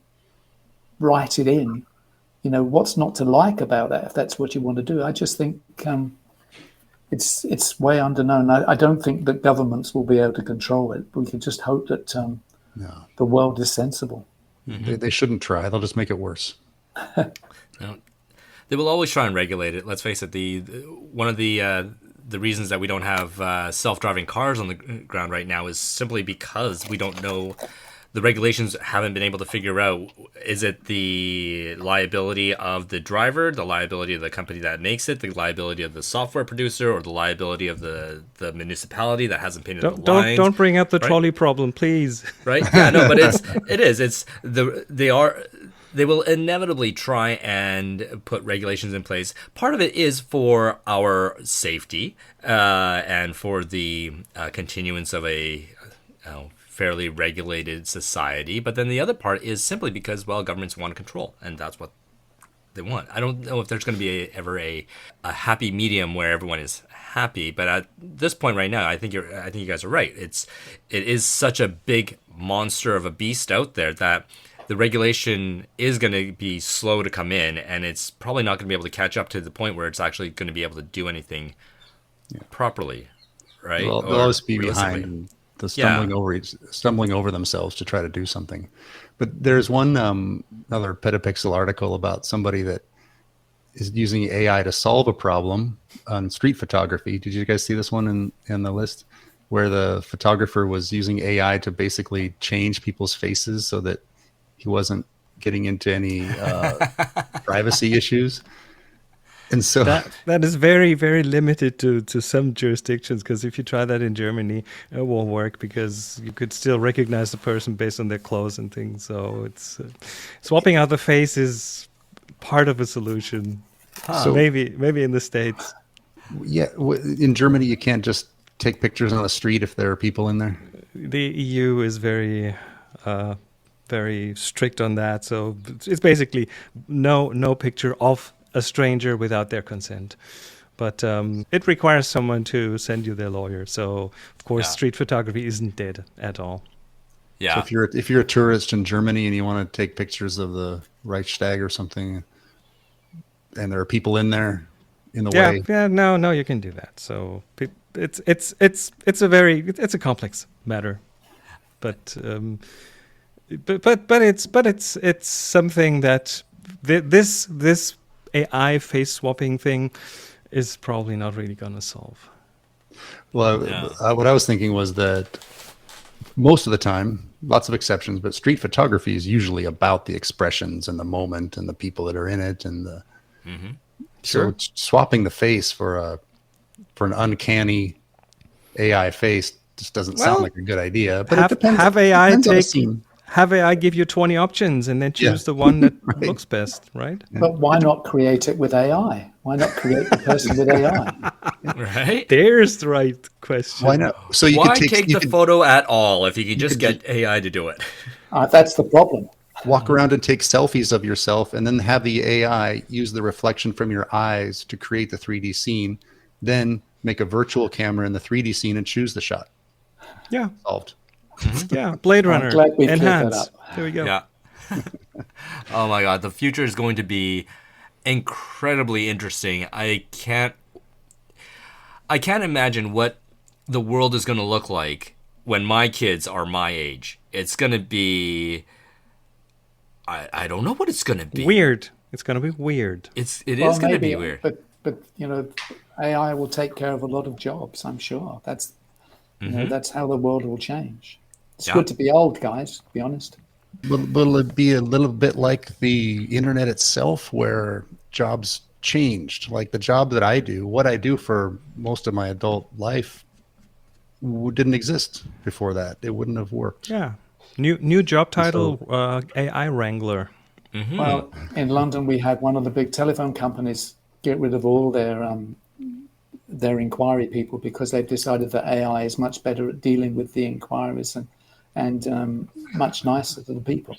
write it in, what's not to like about that if that's what you want to do? I just think it's way underknown. I don't think that governments will be able to control it. We can just hope that the world is sensible. They shouldn't try. They'll just make it worse. No, they will always try and regulate it. Let's face it. One of the reasons that we don't have self-driving cars on the ground right now is simply because we don't know. The regulations haven't been able to figure out, is it the liability of the driver, the liability of the company that makes it, the liability of the software producer, or the liability of the municipality that hasn't painted the lines? Don't bring up the trolley problem, please. Right? Yeah, no, but it is. They will inevitably try and put regulations in place. Part of it is for our safety and for the continuance of a fairly regulated society. But then the other part is simply because, governments want control, and that's what they want. I don't know if there's going to be ever a happy medium where everyone is happy. But at this point right now, I think you guys are right. It is such a big monster of a beast out there that the regulation is going to be slow to come in, and it's probably not going to be able to catch up to the point where it's actually going to be able to do anything properly, right? They'll always be behind, the stumbling over themselves to try to do something. But there's one another Petapixel article about somebody that is using AI to solve a problem on street photography. Did you guys see this one in the list, where the photographer was using AI to basically change people's faces so that he wasn't getting into any privacy issues? And so that is very, very limited to some jurisdictions, because if you try that in Germany, it won't work, because you could still recognize the person based on their clothes and things. So it's swapping out the face is part of a solution. So maybe in the States. Yeah, in Germany you can't just take pictures on the street if there are people in there. The EU is very very strict on that. So it's basically no picture of a stranger without their consent. But it requires someone to send you their lawyer. So of course, street photography isn't dead at all. Yeah. So if you're a tourist in Germany and you want to take pictures of the Reichstag or something, and there are people in there in the way. Yeah, no, you can do that. So it's a complex matter, but it's something that this AI face swapping thing is probably not really going to solve. Well, what I was thinking was that most of the time, lots of exceptions, but street photography is usually about the expressions and the moment and the people that are in it, and the so swapping the face for an uncanny AI face just doesn't sound like a good idea. But it depends. have AI give you 20 options and then choose the one that looks best, right? But why not create it with AI? Why not create the person with AI? Right? There's the right question. Why not? So you Why could take the photo at all if you could just get AI to do it? That's the problem. walk around and take selfies of yourself, and then have the AI use the reflection from your eyes to create the 3D scene, then make a virtual camera in the 3D scene and choose the shot. Yeah. Solved. Yeah. Blade Runner. I'm glad we cleared that Enhance. up. There we go. Yeah. Oh my God. The future is going to be incredibly interesting. I can't imagine what the world is going to look like when my kids are my age. It's going to be, I don't know what it's going to be. Weird. It's going to be weird. It is going to be weird. But you know, AI will take care of a lot of jobs, I'm sure. That's you know, that's how the world will change. It's good to be old, guys, to be honest. Will it be a little bit like the internet itself, where jobs changed? Like the job that I do, what I do for most of my adult life didn't exist before that. It wouldn't have worked. Yeah. New job title, AI Wrangler. Mm-hmm. Well, in London, we had one of the big telephone companies get rid of all their inquiry people because they've decided that AI is much better at dealing with the inquiries and much nicer to the people.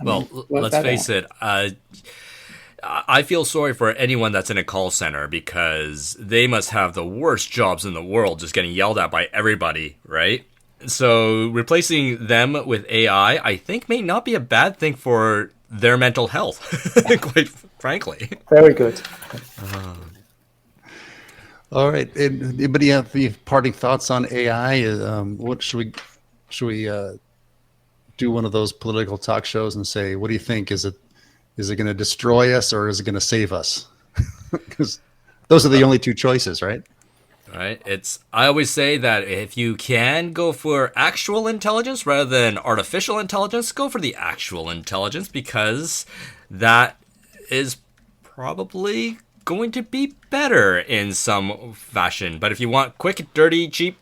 Well, let's face it. I feel sorry for anyone that's in a call center because they must have the worst jobs in the world, just getting yelled at by everybody, right? So replacing them with AI, I think, may not be a bad thing for their mental health, quite frankly. Very good. All right. Anybody have the parting thoughts on AI? What should we do one of those political talk shows and say, what do you think? Is it going to destroy us or is it going to save us? Because those are the only two choices, right? Right. I always say that if you can go for actual intelligence rather than artificial intelligence, go for the actual intelligence, because that is probably going to be better in some fashion. But if you want quick, dirty, cheap,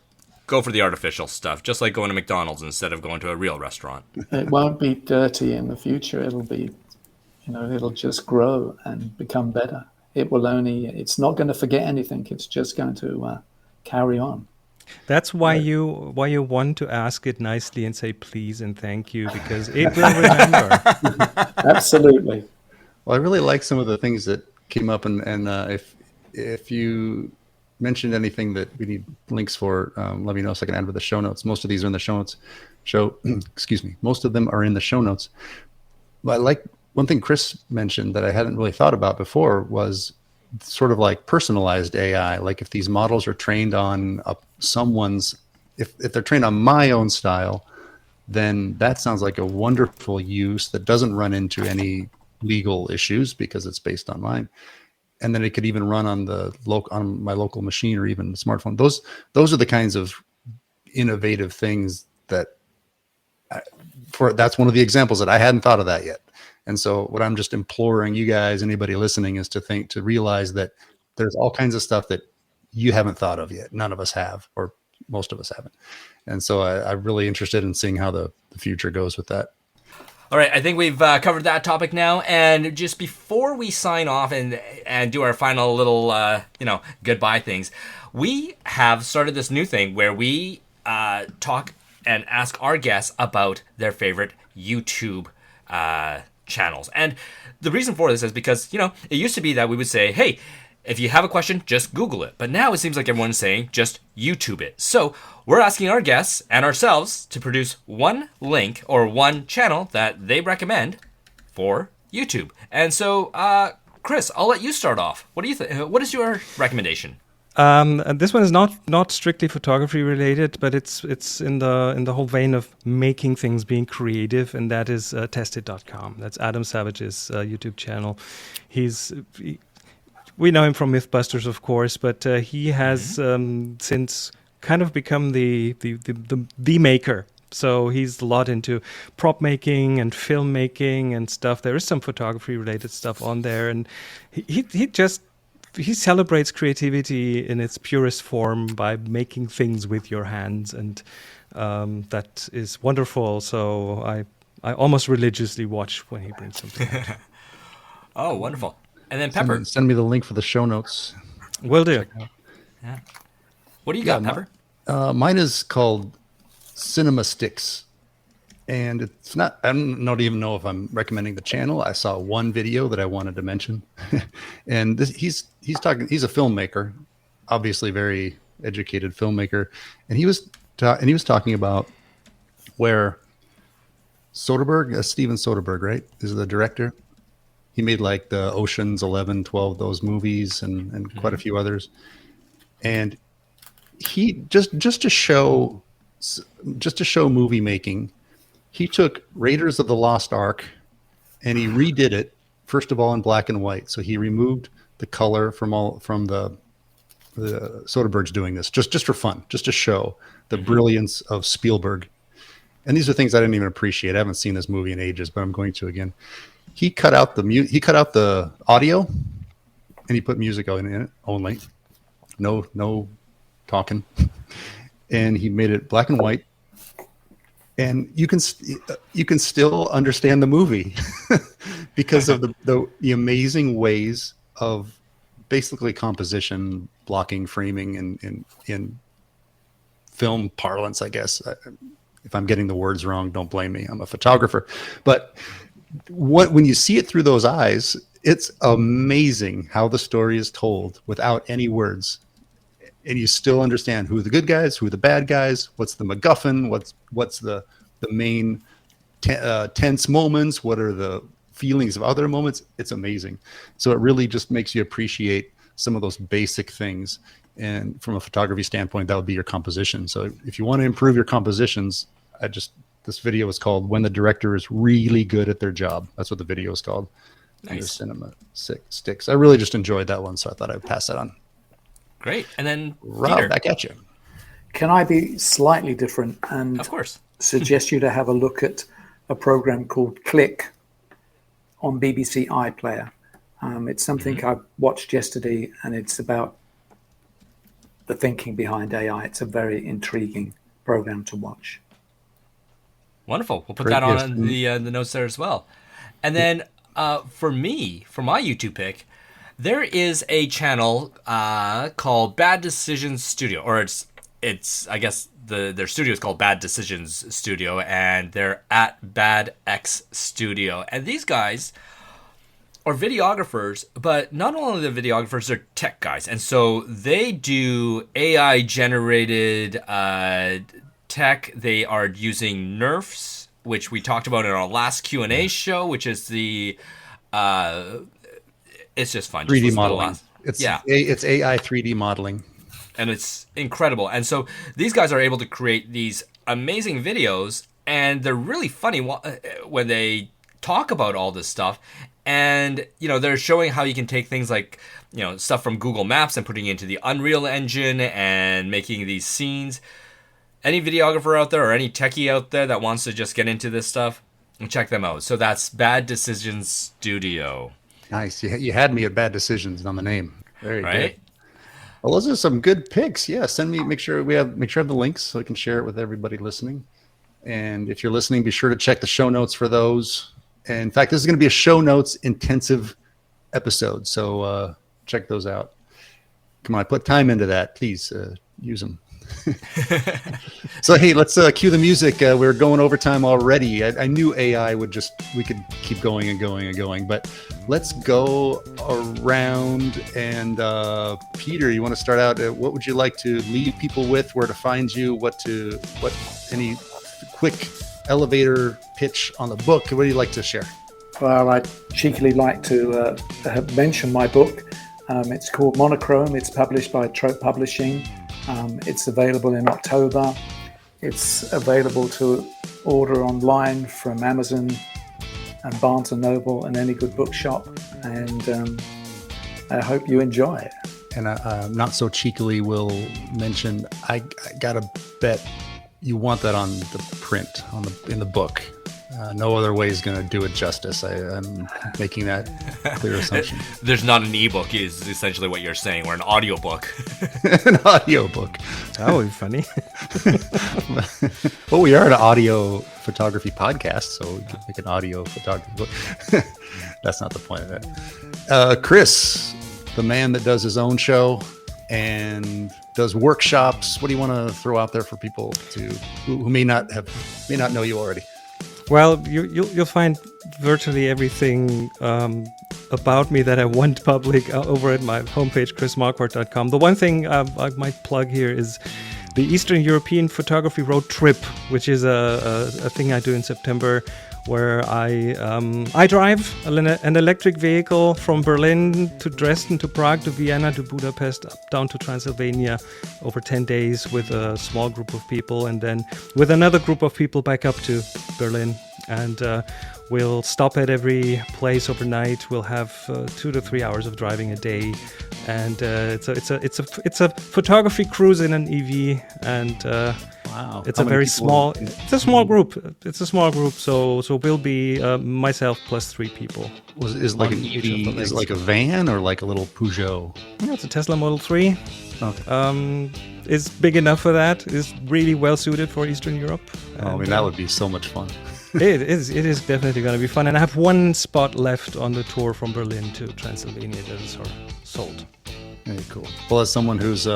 go for the artificial stuff, just like going to McDonald's instead of going to a real restaurant. It won't be dirty in the future. It'll be, it'll just grow and become better. It's not going to forget anything. It's just going to carry on. That's why you want to ask it nicely and say please and thank you, because it will remember. Absolutely. Well, I really like some of the things that came up, and if you mentioned anything that we need links for, let me know so I can add with the show notes. Most of these are in the show notes. Excuse me. Most of them are in the show notes. But I like one thing Chris mentioned that I hadn't really thought about before was sort of like personalized AI. Like if these models are trained on someone's, if they're trained on my own style, then that sounds like a wonderful use that doesn't run into any legal issues because it's based on mine. And then it could even run on on my local machine or even the smartphone. Those are the kinds of innovative things that that's one of the examples that I hadn't thought of that yet. And so what I'm just imploring you guys, anybody listening, is to realize that there's all kinds of stuff that you haven't thought of yet. None of us have, or most of us haven't. And so I'm really interested in seeing how the future goes with that. All right, I think we've covered that topic now. And just before we sign off and do our final little, goodbye things, we have started this new thing where we talk and ask our guests about their favorite YouTube channels. And the reason for this is because, it used to be that we would say, hey, if you have a question, just Google it. But now it seems like everyone's saying just YouTube it. So we're asking our guests and ourselves to produce one link or one channel that they recommend for YouTube. And so, Chris, I'll let you start off. What do you think? What is your recommendation? This one is not strictly photography related, but it's in the whole vein of making things, being creative, and that is tested.com. That's Adam Savage's YouTube channel. We know him from Mythbusters, of course, but he has since kind of become the maker. So he's a lot into prop making and filmmaking and stuff. There is some photography related stuff on there, and he celebrates creativity in its purest form by making things with your hands, and that is wonderful. So I almost religiously watch when he brings something out. Oh, wonderful. And then Pepper. Send me the link for the show notes. Will do. Yeah. What do you got, Pepper? Mine is called Cinema Sticks. And it's not, I don't even know if I'm recommending the channel. I saw one video that I wanted to mention. And he's a filmmaker, obviously very educated filmmaker. And he was talking about where Soderbergh, Steven Soderbergh, right, is the director. He made like the Ocean's 11, 12, those movies and quite a few others. And he just to show movie making, he took Raiders of the Lost Ark and he redid it, first of all, in black and white. So he removed the color from the Soderbergh's doing this just for fun, just to show the brilliance of Spielberg. And these are things I didn't even appreciate. I haven't seen this movie in ages, but I'm going to again. He cut out the audio and he put music in it only. No talking. And he made it black and white. And you can still understand the movie because of the amazing ways of basically composition, blocking, framing, and in film parlance, I guess. If I'm getting the words wrong, don't blame me. I'm a photographer. But when you see it through those eyes, it's amazing how the story is told without any words. And you still understand who are the good guys, who are the bad guys, what's the MacGuffin, what's the main tense moments, what are the feelings of other moments. It's amazing. So it really just makes you appreciate some of those basic things. And from a photography standpoint, that would be your composition. So if you want to improve your compositions, this video is called When the Director is Really Good at Their Job. That's what the video is called. Nice. Cinema Sticks. I really just enjoyed that one, so I thought I'd pass that on. Great. And then Rob, Peter. back at you. Can I be slightly different and Of course. suggest you to have a look at a program called Click on BBC iPlayer? It's something I watched yesterday, and it's about the thinking behind AI. It's a very intriguing program to watch. Wonderful. We'll put that on the notes there as well. And then for my YouTube pick, there is a channel called Bad Decisions Studio, or it's I guess their studio is called Bad Decisions Studio, and they're at Bad X Studio. And these guys are videographers, but not only the videographers, they're tech guys. And so they do AI generated tech. They are using NERFs, which we talked about in our last Q&A show, which is the it's just fun. 3D just modeling. It's AI 3D modeling. And it's incredible. And so these guys are able to create these amazing videos, and they're really funny when they talk about all this stuff. And, they're showing how you can take things like, stuff from Google Maps and putting it into the Unreal Engine and making these scenes. Any videographer out there or any techie out there that wants to just get into this stuff, check them out. So that's Bad Decisions Studio. Nice. You had me at Bad Decisions on the name. Very right? good. Well, those are some good picks. Yeah, make sure I have the links so I can share it with everybody listening. And if you're listening, be sure to check the show notes for those. And in fact, this is going to be a show notes intensive episode. So check those out. Come on, I put time into that. Please use them. So, hey, let's cue the music. We're going overtime already. I knew AI we could keep going and going and going, but let's go around. And Peter, you want to start out? What would you like to leave people with? Where to find you? Any quick elevator pitch on the book? What do you like to share? Well, I'd cheekily like to have mentioned my book. It's called Monochrome. It's published by Trope Publishing. It's available in October. It's available to order online from Amazon and Barnes & Noble and any good bookshop. And I hope you enjoy it. And not so cheekily will mention, I got to bet you want that on the print, in the book. No other way is going to do it justice. I'm making that clear assumption. There's not an ebook is essentially what you're saying, or an audiobook. An audiobook. That would be funny. Well, we are an audio photography podcast, so we could make an audio photography book. That's not the point of it. Chris, the man that does his own show and does workshops. What do you want to throw out there for people who may not know you already? Well, you'll find virtually everything about me that I want public over at my homepage, chrismarquardt.com. The one thing I might plug here is the Eastern European Photography Road Trip, which is a thing I do in September, where I drive an electric vehicle from Berlin to Dresden to Prague to Vienna to Budapest up down to Transylvania over 10 days with a small group of people, and then with another group of people back up to Berlin. And we'll stop at every place overnight. We'll have 2 to 3 hours of driving a day, and it's a photography cruise in an EV, and wow, it's a very small. It's a small group. It's a small group. So we'll be myself plus 3 people. Is like an EV? Is it like a van or like a little Peugeot? Yeah, it's a Tesla Model 3. Okay. It's big enough for that. It's really well suited for Eastern Europe. I mean, that would be so much fun. It is definitely going to be fun. And I have one spot left on the tour from Berlin to Transylvania that is sold. Very cool. Well, as someone who's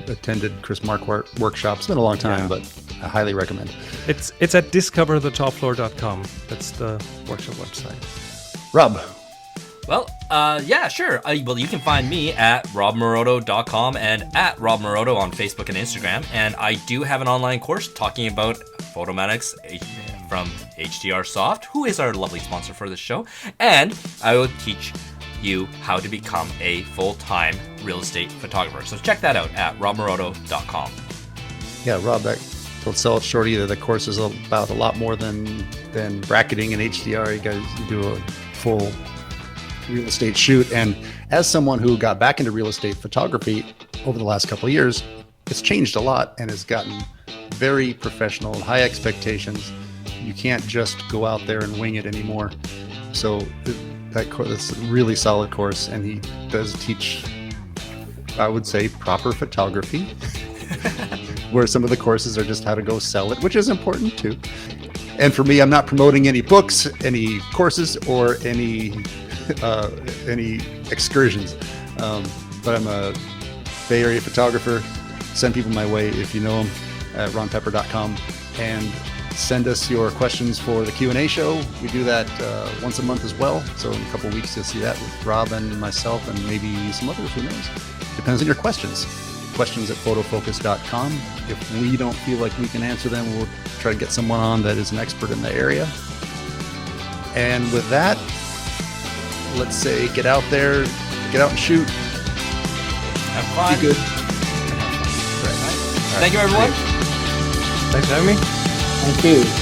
attended Chris Marquardt workshops, it's been a long time, but I highly recommend it. It's at discoverthetopfloor.com. That's the workshop website. Rob. Well, yeah, sure. Well, you can find me at robmaroto.com and at robmaroto on Facebook and Instagram. And I do have an online course talking about Photomatics from HDR Soft, who is our lovely sponsor for this show. And I will teach you how to become a full-time real estate photographer. So check that out at robmaroto.com. Yeah, Rob, don't sell it short either. The course is about a lot more than bracketing and HDR. You guys do a full real estate shoot. And as someone who got back into real estate photography over the last couple of years, it's changed a lot and has gotten very professional, high expectations. You can't just go out there and wing it anymore. So that's a really solid course, and he does teach, I would say, proper photography, where some of the courses are just how to go sell it, which is important too. And for me, I'm not promoting any books, any courses, or any excursions, but I'm a Bay Area photographer. Send people my way if you know them at ronpepper.com, and send us your questions for the Q&A show. We do that once a month as well. So in a couple of weeks, you'll see that with Rob and myself and maybe some others, who knows? Depends on your questions. Questions at photofocus.com. If we don't feel like we can answer them, we'll try to get someone on that is an expert in the area. And with that, let's say get out there, get out and shoot. Have fun. Be good. Right. Thank you, everyone. Thanks for having me. Thank you.